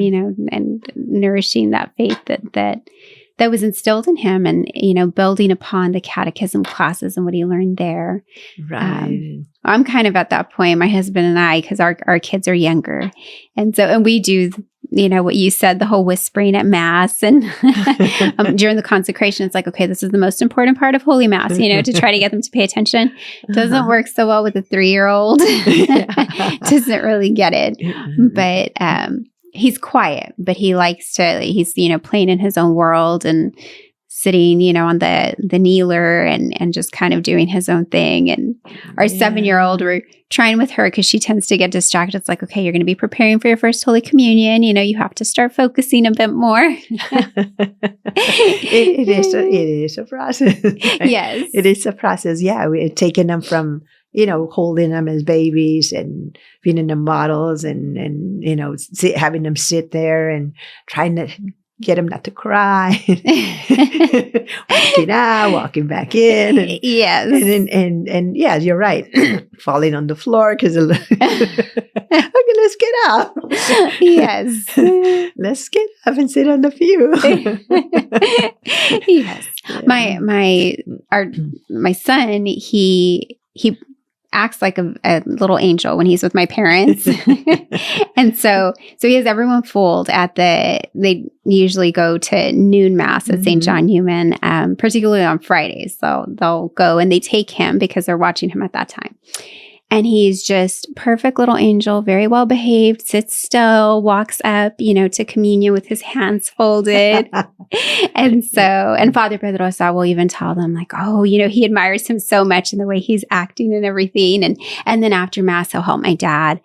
and nourishing that faith that was instilled in him, and, building upon the catechism classes and what he learned there. Right. I'm kind of at that point, my husband and I, because our kids are younger. And we do, what you said, the whole whispering at Mass, and during the consecration, it's like, okay, this is the most important part of Holy Mass, to try to get them to pay attention. Doesn't work so well with a 3-year-old. Doesn't really get it. But he's quiet, but he likes to, he's, playing in his own world and sitting, on the kneeler and just kind of doing his own thing. And our 7-year-old, we're trying with her because she tends to get distracted. It's like, okay, you're going to be preparing for your first Holy Communion. You have to start focusing a bit more. It is a process. Yes. It is a process. Yeah. We're taking them from, holding them as babies and feeding them bottles and having them sit there and trying to get them not to cry, walking out, walking back in. And, yes. And yeah, you're right. Falling on the floor because, okay, let's get up. Yes. Let's get up and sit on the pew. Yes. Yeah. My son, he acts like a little angel when he's with my parents. And so he has everyone fooled they usually go to noon Mass at St. John Neumann, particularly on Fridays. So they'll go and they take him because they're watching him at that time. And he's just perfect little angel, very well behaved, sits still, walks up, to communion with his hands folded. And Father Pedrosa will even tell them like, oh, he admires him so much in the way he's acting and everything. And then after Mass, he'll help my dad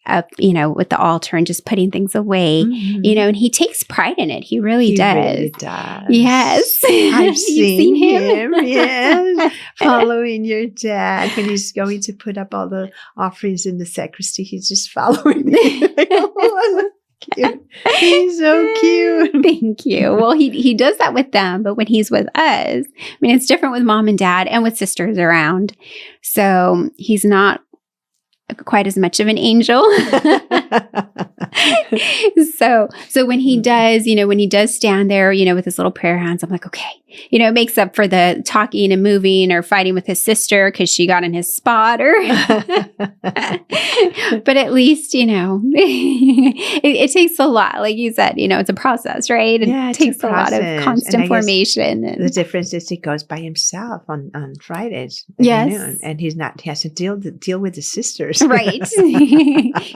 up, with the altar and just putting things away, and he takes pride in it. He really does. Really does. Yes. I've seen him. Yes. Following your dad when he's going to put up all the offerings in the sacristy. He's just following me. Oh, cute. He's so cute. Thank you. Well, he does that with them, but when he's with us, it's different with mom and dad and with sisters around. So he's not quite as much of an angel. So when he does stand there, with his little prayer hands, I'm like, okay, it makes up for the talking and moving or fighting with his sister because she got in his spot but at least, it takes a lot. Like you said, it's a process, right? It takes a lot of constant formation. And the difference is he goes by himself on Fridays. Yes. And he has to deal with his sisters. Right.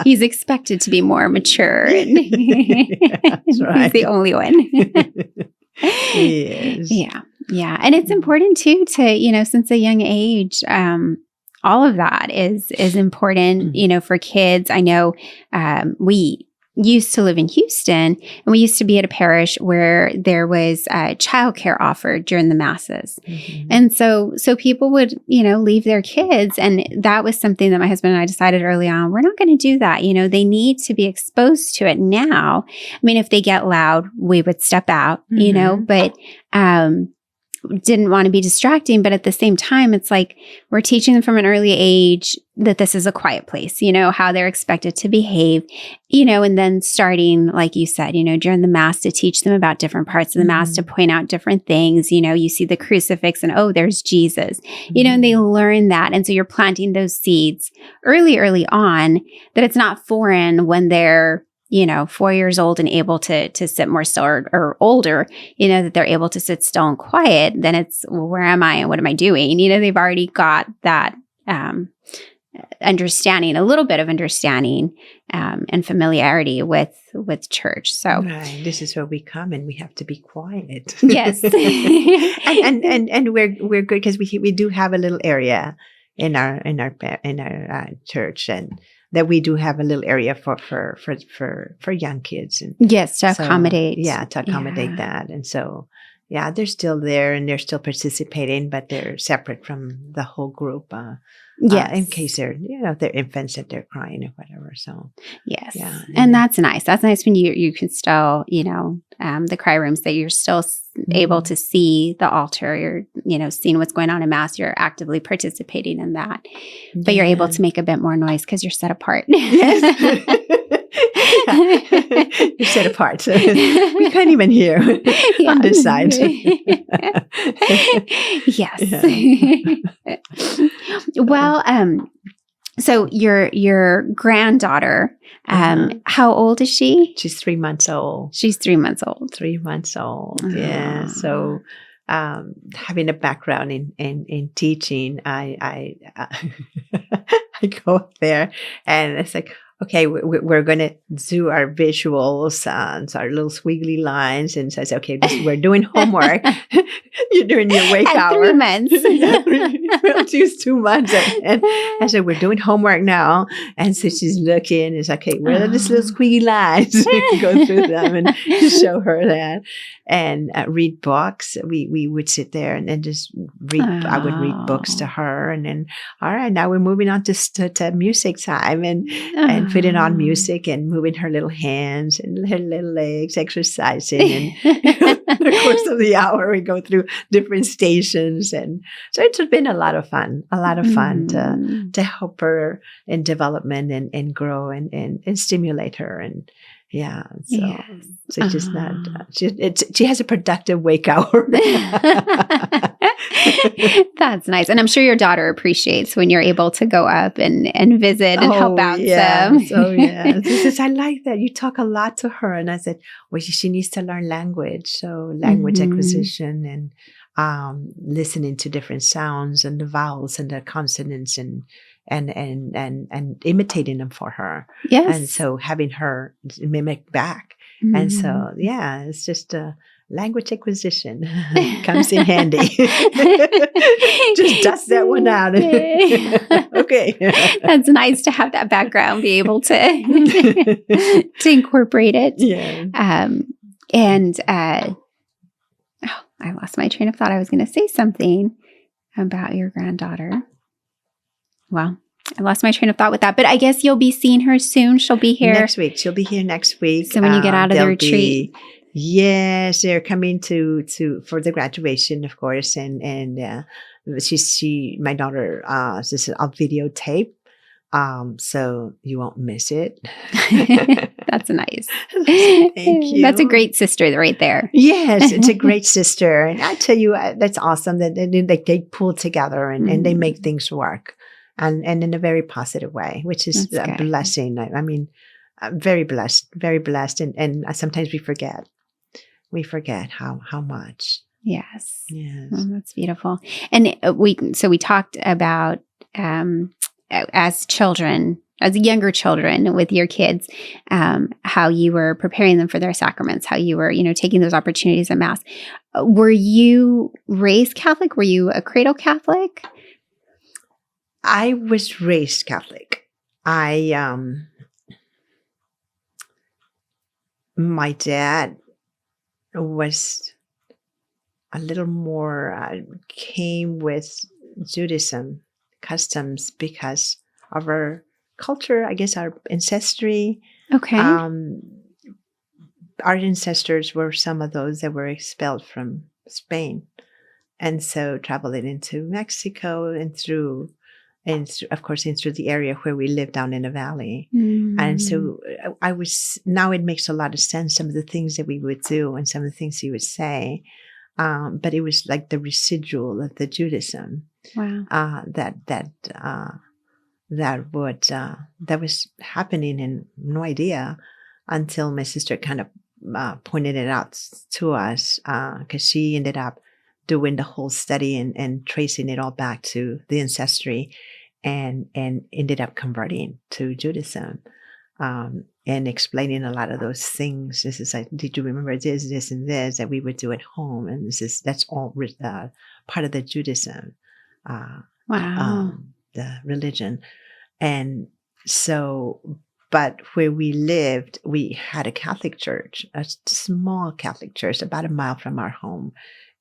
He's expected to be more mature. And That's right. He's the only one. Yes. Yeah. And it's important too to, since a young age, all of that is important, for kids. I know we used to live in Houston, and we used to be at a parish where there was childcare offered during the Masses. And so people would, leave their kids. And that was something that my husband and I decided early on, we're not going to do that. They need to be exposed to it now. If they get loud, we would step out, but didn't want to be distracting. But at the same time, it's like we're teaching them from an early age that this is a quiet place, how they're expected to behave, and then starting, like you said, during the Mass to teach them about different parts of the Mass, to point out different things. You see the crucifix and, oh, there's Jesus, and they learn that. And so you're planting those seeds early on, that it's not foreign when they're 4 years old and able to sit more still, or older, that they're able to sit still and quiet. Then it's, well, where am I and what am I doing? They've already got that understanding, a little bit of understanding and familiarity with church. So right, this is where we come, and we have to be quiet. Yes, and we're good because we do have a little area in our church, and that we do have a little area for young kids, and yes, to accommodate, that. And so, they're still there and they're still participating, but they're separate from the whole group. In case they're they're infants that they're crying or whatever. So yes, and that's nice. That's nice when you can still the cry rooms, that you're still able to see the altar. You're seeing what's going on in Mass. You're actively participating in that, but you're able to make a bit more noise because you're set apart. Yes. You're set apart. So we can't even hear on this side. Yes. Well, so your granddaughter, how old is she? She's 3 months old. She's 3 months old. 3 months old. Yeah. So having a background in teaching, I I go up there and it's like, okay, we're going to do our visuals, our little squiggly lines. And so I said, okay, we're doing homework. You're doing your wake At hour. 3 months. Well, she's 2 months. And I said, we're doing homework now. And so she's looking. It's like, okay, where are these little squiggly lines? Go through them and show her that. And read books. We would sit there and just read. I would read books to her. And then, all right, now we're moving on to music time. And putting on music and moving her little hands and her little legs, exercising. And in the course of the hour, we go through different stations. And so it's been a lot of fun to help her in development and grow and stimulate her. And so she's not, she has a productive wake hour. That's nice. And I'm sure your daughter appreciates when you're able to go up and visit and help out some. Oh, yeah. She says, I like that. You talk a lot to her. And I said, well, she needs to learn language. So language acquisition and listening to different sounds and the vowels and the consonants and imitating them for her. Yes. And so having her mimic back. And so, it's just language acquisition comes in handy. Just dust that one out. Okay. That's nice to have that background, be able to incorporate it. Yeah. I lost my train of thought. I was going to say something about your granddaughter. Well, I lost my train of thought with that, but I guess you'll be seeing her soon. She'll be here next week. She'll be here next week. So when you get out of the retreat. Yes, they're coming to for the graduation, of course, and my daughter this is a videotape, so you won't miss it. That's nice. Thank you. That's a great sister right there. Yes, it's a great sister, and I tell you, that's awesome that they pull together and they make things work, and in a very positive way, which is a blessing. I mean, I'm very blessed, and sometimes we forget. We forget how much. Yes. Yes. Oh, that's beautiful. And we talked about as children, as younger children with your kids, how you were preparing them for their sacraments, how you were, taking those opportunities at Mass. Were you raised Catholic? Were you a cradle Catholic? I was raised Catholic. My dad was a little more came with Judaism customs because of our culture, I guess our ancestry. Okay. Our ancestors were some of those that were expelled from Spain. And so traveling into Mexico and of course, into the area where we live down in the valley. And so now it makes a lot of sense, some of the things that we would do and some of the things he would say. But it was like the residual of the Judaism. Wow. That was happening, and no idea until my sister kind of pointed it out to us, because she ended up doing the whole study and tracing it all back to the ancestry, and ended up converting to Judaism, and explaining a lot of those things. This is like, did you remember this, and this that we would do at home? And that's all part of the Judaism, Wow. the religion. And so, but where we lived, we had a Catholic church, a small Catholic church, about a mile from our home.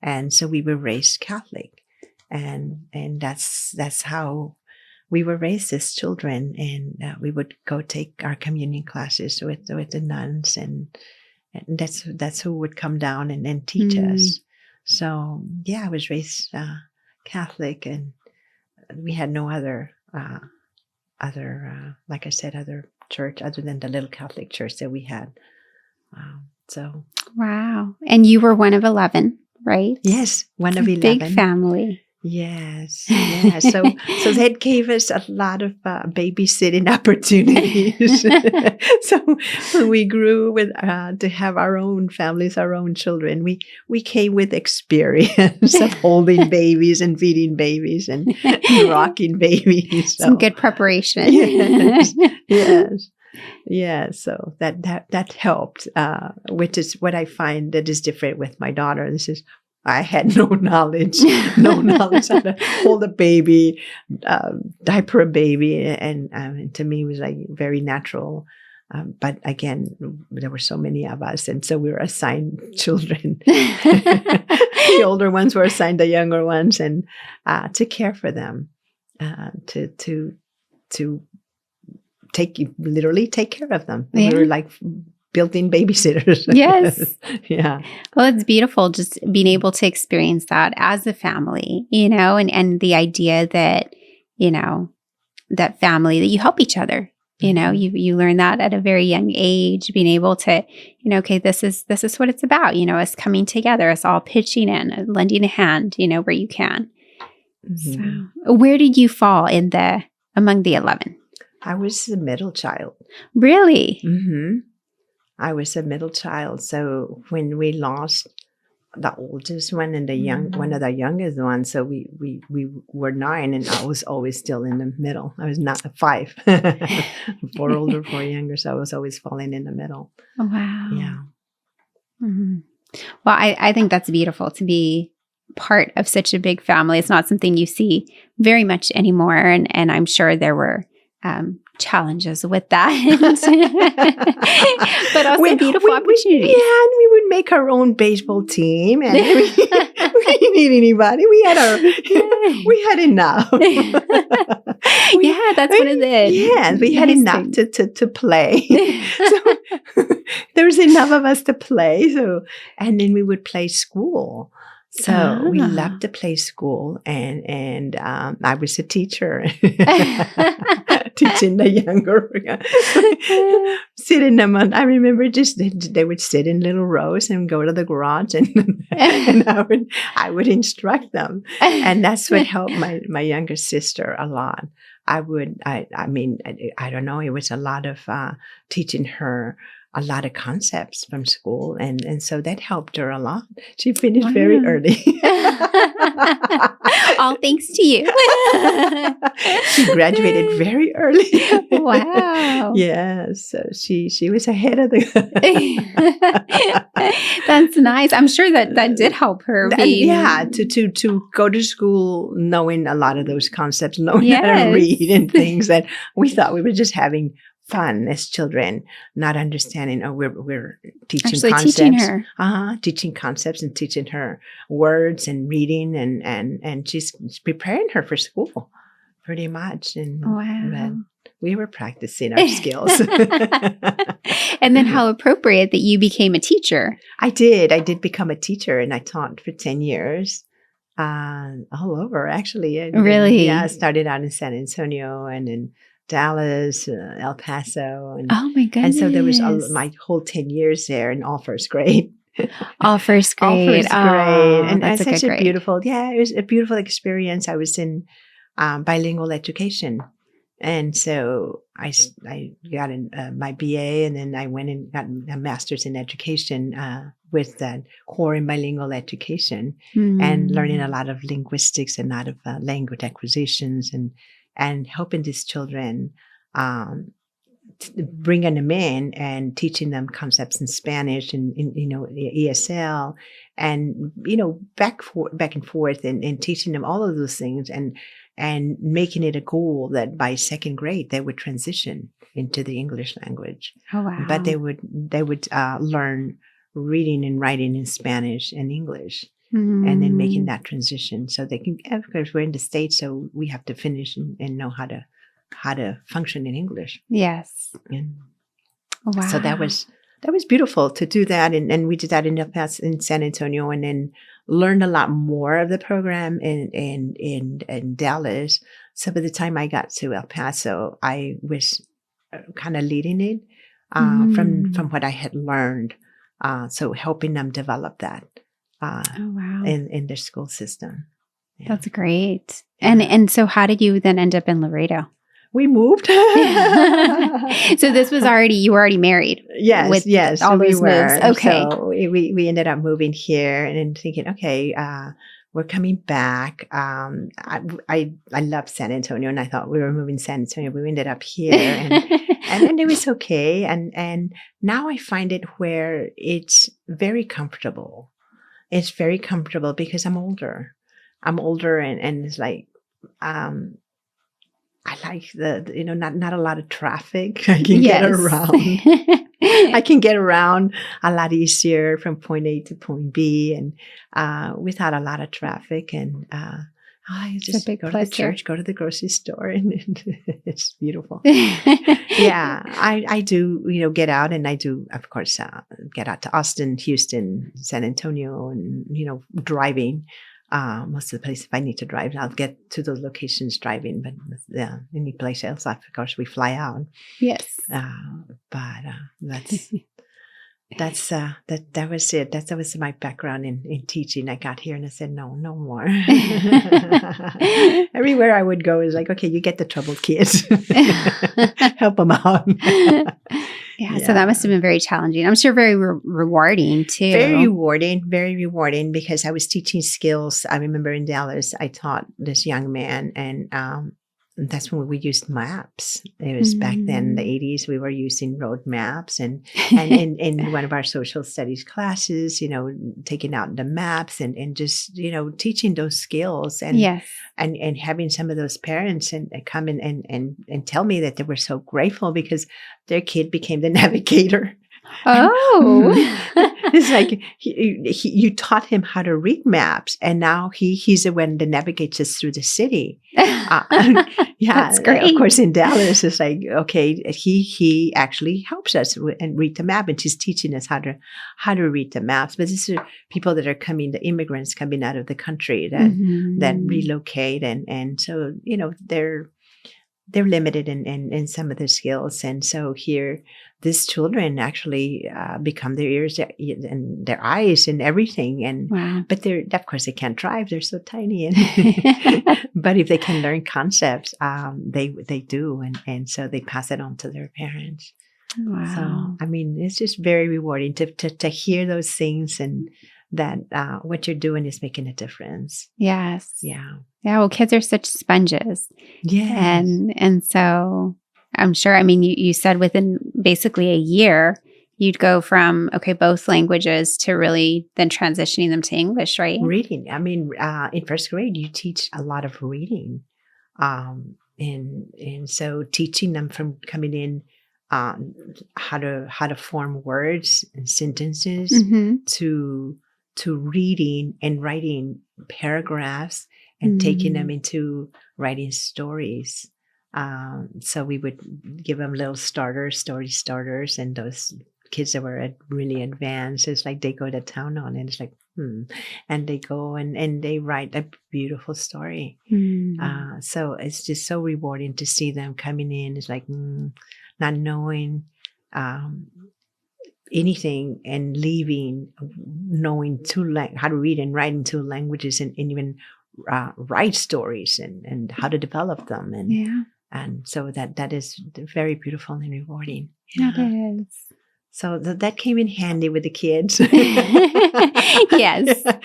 And so we were raised Catholic, and that's how we were raised as children. And we would go take our communion classes with the nuns, and that's who would come down and teach us. So yeah, I was raised Catholic, and we had no other like I said, other church other than the little Catholic church that we had. So wow. And you were one of 11, right? Yes, one of 11. Big family. Yes, yeah. So that gave us a lot of babysitting opportunities. So when we grew with to have our own families, our own children, we came with experience of holding babies and feeding babies and rocking babies. So. Some good preparation. Yes. So that helped, which is what I find that is different with my daughter. I had no knowledge how to hold a baby, diaper a baby. And to me, it was like very natural. But again, there were so many of us. And so we were assigned children. The older ones were assigned the younger ones, and to care for them, to literally take care of them. Yeah. We were like built-in babysitters. Yes. Yeah. Well, it's beautiful just being able to experience that as a family, and the idea that, that family, that you help each other, you learn that at a very young age, being able to, okay, this is what it's about, us coming together, us all pitching in, lending a hand, where you can. Mm-hmm. So where did you fall among the 11? I was the middle child. Really? Mm-hmm. I was a middle child. So when we lost the oldest one and one of the youngest ones, so we were 9, and I was always still in the middle. I was not 5, 4 older, 4 younger. So I was always falling in the middle. Oh, wow. Yeah. Mm-hmm. Well, I think that's beautiful to be part of such a big family. It's not something you see very much anymore. And I'm sure there were challenges with that, but also beautiful opportunities. Yeah, and we would make our own baseball team, and we didn't need anybody. We had enough. Yeah, that's what it is. Yeah, we had enough to play. So there was enough of us to play. So, and then we would play school. So we loved to play school, and I was a teacher, teaching the younger. Sitting them on. I remember they would sit in little rows and go to the garage, and I would instruct them, and that's what helped my younger sister a lot. I don't know. It was a lot of teaching her a lot of concepts from school. And so that helped her a lot. She finished very early. All thanks to you. She graduated very early. Wow. Yes. So she was ahead of the... That's nice. I'm sure that did help her. To go to school knowing a lot of those concepts, knowing how to read and things that we thought we were just having fun as children, not understanding. We're teaching concepts. Teaching concepts and teaching her words and reading, and she's preparing her for school, pretty much. And we were practicing our skills. And then, how appropriate that you became a teacher. I did become a teacher, and I taught for 10 years. all over actually. Really? Yeah, I started out in San Antonio and in Dallas, El Paso, Oh my and so there was goodness. my whole 10 years there in all first grade. All first All grade. first grade, Oh, and that's it's a good such a grade. beautiful, yeah, it was a beautiful experience. I was in bilingual education. And so I got my BA, and then I went and got a master's in education with that core in bilingual education, and learning a lot of linguistics and a lot of language acquisitions, and helping these children, um, bringing them in and teaching them concepts in Spanish and ESL, and back and forth, and teaching them all of those things, and making it a goal that by second grade they would transition into the English language. Oh, wow. But they would learn reading and writing in Spanish and English, and then making that transition so they can. Of course, we're in the States, so we have to finish and know how to function in English. Yes. And Wow. so that was beautiful to do that, and we did that in San Antonio, and then learned a lot more of the program in Dallas. So by the time I got to El Paso, I was kind of leading it from what I had learned. So helping them develop that Oh, wow. in their school system. Yeah. That's great. And so how did you then end up in Laredo? We moved. So this was you were already married. Yes, yes, all we those were. moves. Okay. So we ended up moving here, and then thinking, okay, we're coming back. I love San Antonio, and I thought we were moving to San Antonio, but we ended up here, and it was okay. And now I find it where it's very comfortable. It's very comfortable because I'm older. And it's like, I like not a lot of traffic. I can get around. I can get around a lot easier from point A to point B, and without a lot of traffic. And I just go to the church, go to the grocery store, and it's beautiful. Yeah, I do, get out, and I do, of course, get out to Austin, Houston, San Antonio, and, driving. Most of the places, if I need to drive, I'll get to those locations driving. But any place else, of course, we fly out. Yes. But that was it. That was my background in teaching. I got here and I said, no more. Everywhere I would go is like, okay, you get the troubled kids, help them out. Yeah, so that must have been very challenging. I'm sure very rewarding too. Very rewarding because I was teaching skills. I remember in Dallas, I taught this young man, and that's when we used maps. It was back then in the 80s. We were using road maps, and in one of our social studies classes, taking out the maps and just teaching those skills, and yes, and having some of those parents and come in and tell me that they were so grateful because their kid became the navigator. Oh, it's like you taught him how to read maps, and now he's the one that navigates us through the city. Yeah, that's great. Of course, in Dallas, it's like, okay, he actually helps us and read the map, and he's teaching us how to read the maps. But this is people that are the immigrants coming out of the country that relocate, and so they're limited in some of the skills. And so here, these children actually become their ears and their eyes and everything. And wow. But of course, they can't drive. They're so tiny. But if they can learn concepts, they do. And so they pass it on to their parents. Wow. So, I mean, it's just very rewarding to hear those things, and that what you're doing is making a difference. Yes. Yeah. Yeah. Well, kids are such sponges. Yeah. And so I'm sure, I mean, you said within basically a year, you'd go from, okay, both languages to really then transitioning them to English, right? Reading. I mean, in first grade, you teach a lot of reading. And so teaching them from coming in, how to form words and sentences to reading and writing paragraphs and taking them into writing stories. So we would give them little story starters, and those kids that were really advanced. It's like they go to town on it. It's like, and they go and they write a beautiful story. So it's just so rewarding to see them coming in. It's like not knowing anything and leaving, knowing how to read and write in two languages and even write stories and how to develop them. And so that is very beautiful and rewarding. Yeah. It is. So that came in handy with the kids. Yes. I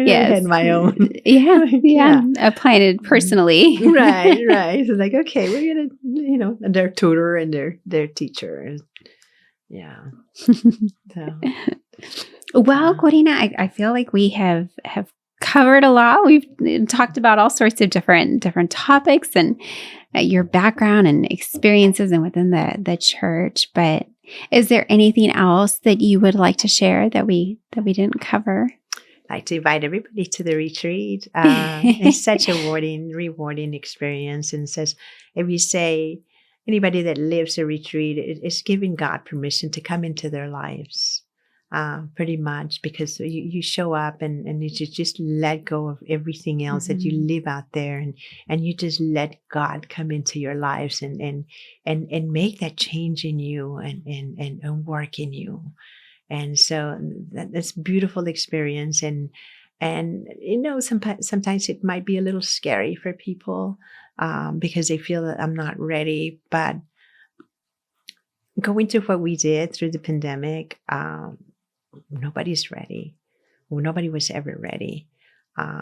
had my own. Yeah. Applying it personally. Right. So like, okay, we're going to, and their tutor and their teacher. Yeah. So, well, Corina, I feel like we have covered a lot. We've talked about all sorts of different topics and your background and experiences and within the church. But is there anything else that you would like to share that we didn't cover? I'd like to invite everybody to the retreat. It's such a rewarding experience. And says, if you say anybody that lives a retreat, it's giving God permission to come into their lives. Pretty much, because you show up and you just let go of everything else that you live out there, and you just let God come into your lives and make that change in you and work in you. And so that's a beautiful experience. And sometimes it might be a little scary for people because they feel that I'm not ready. But going through what we did through the pandemic, nobody's ready. Well, nobody was ever ready.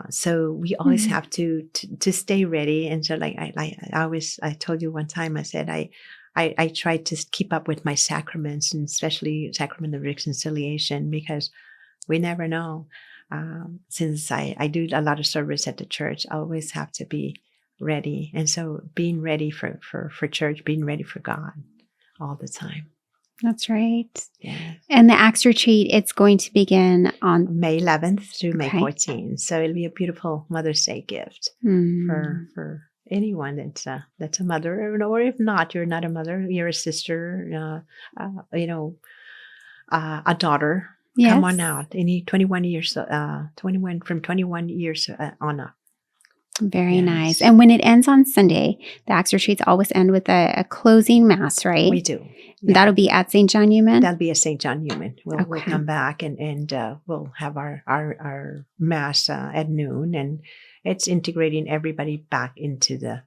So we always have to stay ready. And so like I told you one time, I said, I try to keep up with my sacraments, and especially sacrament of reconciliation, because we never know. Since I do a lot of service at the church, I always have to be ready. And so being ready for church, being ready for God all the time. That's right. Yeah. And the Acts retreat, it's going to begin on May 11th through May 14th. So it'll be a beautiful Mother's Day gift for anyone that's a mother, or if not, you're not a mother, you're a sister, a daughter. Yes. Come on out. Any 21 years, 21 years on up. Very nice. And when it ends on Sunday, the Acts retreats always end with a closing mass, right? We do. Yeah. That'll be at St. John Neumann? That'll be at St. John Neumann. We'll come back and we'll have our mass at noon, and it's integrating everybody back into the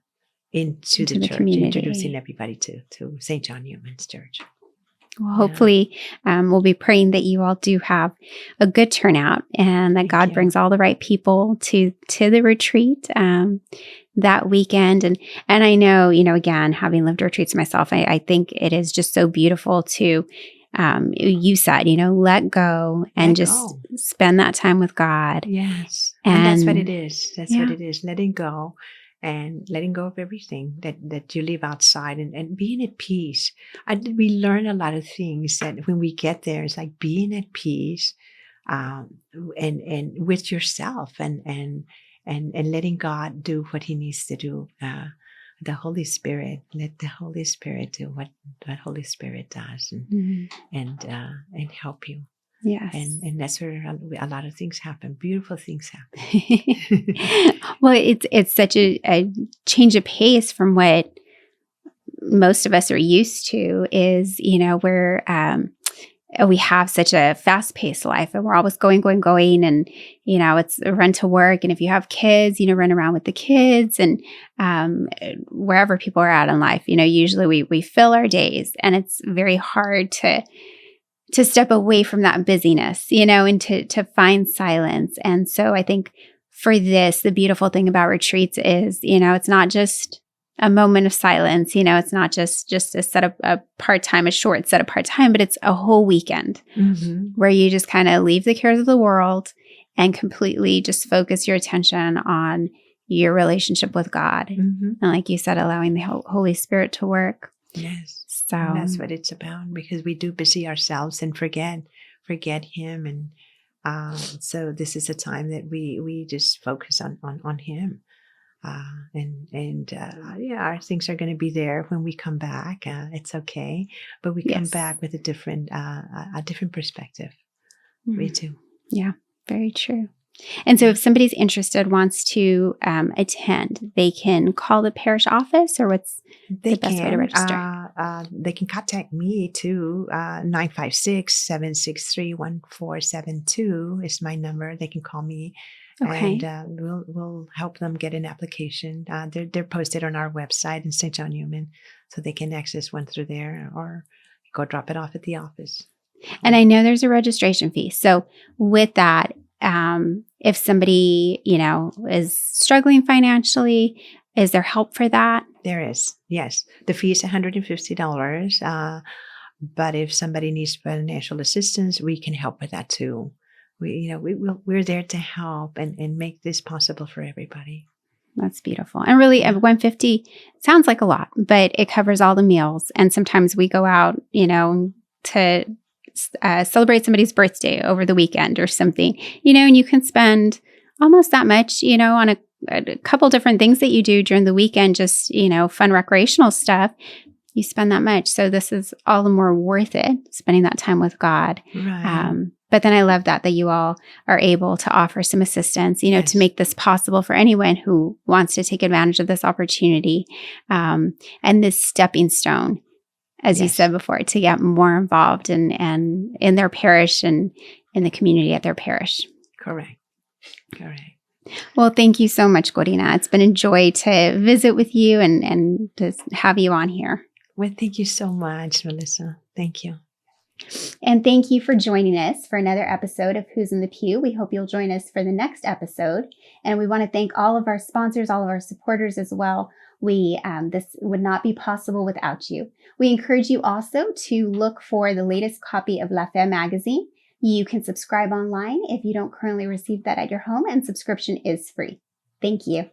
church, community. Introducing everybody to St. John Neumann's church. Well, hopefully we'll be praying that you all do have a good turnout, and that God brings all the right people to the retreat that weekend. And I know, again, having lived retreats myself, I think it is just so beautiful to, you said, let go and spend that time with God. Yes. And that's what it is. That's what it is. Letting go. And letting go of everything that you live outside and being at peace. We learn a lot of things that when we get there, it's like being at peace and with yourself and letting God do what He needs to do. The Holy Spirit, let the Holy Spirit do what the Holy Spirit does and help you. Yes. And that's where a lot of things happen. Beautiful things happen. Well, it's such a change of pace from what most of us are used to is, where we have such a fast-paced life and we're always going. And, it's a run to work. And if you have kids, run around with the kids and wherever people are at in life, usually we fill our days, and it's very hard to step away from that busyness, and to find silence. And so I think for this, the beautiful thing about retreats is, it's not just a moment of silence, it's not just a set of a short set of part-time, but it's a whole weekend where you just kind of leave the cares of the world and completely just focus your attention on your relationship with God. And like you said, allowing the Holy Spirit to work. Yes. So and that's what it's about, because we do busy ourselves and forget Him, and so this is a time that we just focus on Him, Yeah, our things are going to be there when we come back. It's okay, but we come Yes. back with a different perspective. We do. Yeah, very true. And so if somebody's interested, wants to attend, they can call the parish office, or what's the best way to register? They can contact me too. 956-763-1472 is my number. They can call me, Okay. and we'll help them get an application. They're posted on our website in St. John Neumann, so they can access one through there or go drop it off at the office. And I know there's a registration fee. So with that, if somebody, is struggling financially, is there help for that? There is, yes. The fee is $150. But if somebody needs financial assistance, we can help with that too. We're there to help and make this possible for everybody. That's beautiful. And really, $150 sounds like a lot, but it covers all the meals. And sometimes we go out, to celebrate somebody's birthday over the weekend or something, and you can spend almost that much, on a couple different things that you do during the weekend, just, fun recreational stuff. You spend that much. So this is all the more worth it, spending that time with God. Right. But then I love that you all are able to offer some assistance, Yes. to make this possible for anyone who wants to take advantage of this opportunity, and this stepping stone, as you Yes. said before, to get more involved and in their parish and in the community at their parish. Correct. Well, thank you so much, Corina. It's been a joy to visit with you and to have you on here. Well, thank you so much, Melissa. Thank you. And thank you for joining us for another episode of Who's in the Pew. We hope you'll join us for the next episode. And we want to thank all of our sponsors, all of our supporters as well. This would not be possible without you. We encourage you also to look for the latest copy of La Fe magazine. You can subscribe online if you don't currently receive that at your home, and subscription is free. Thank you.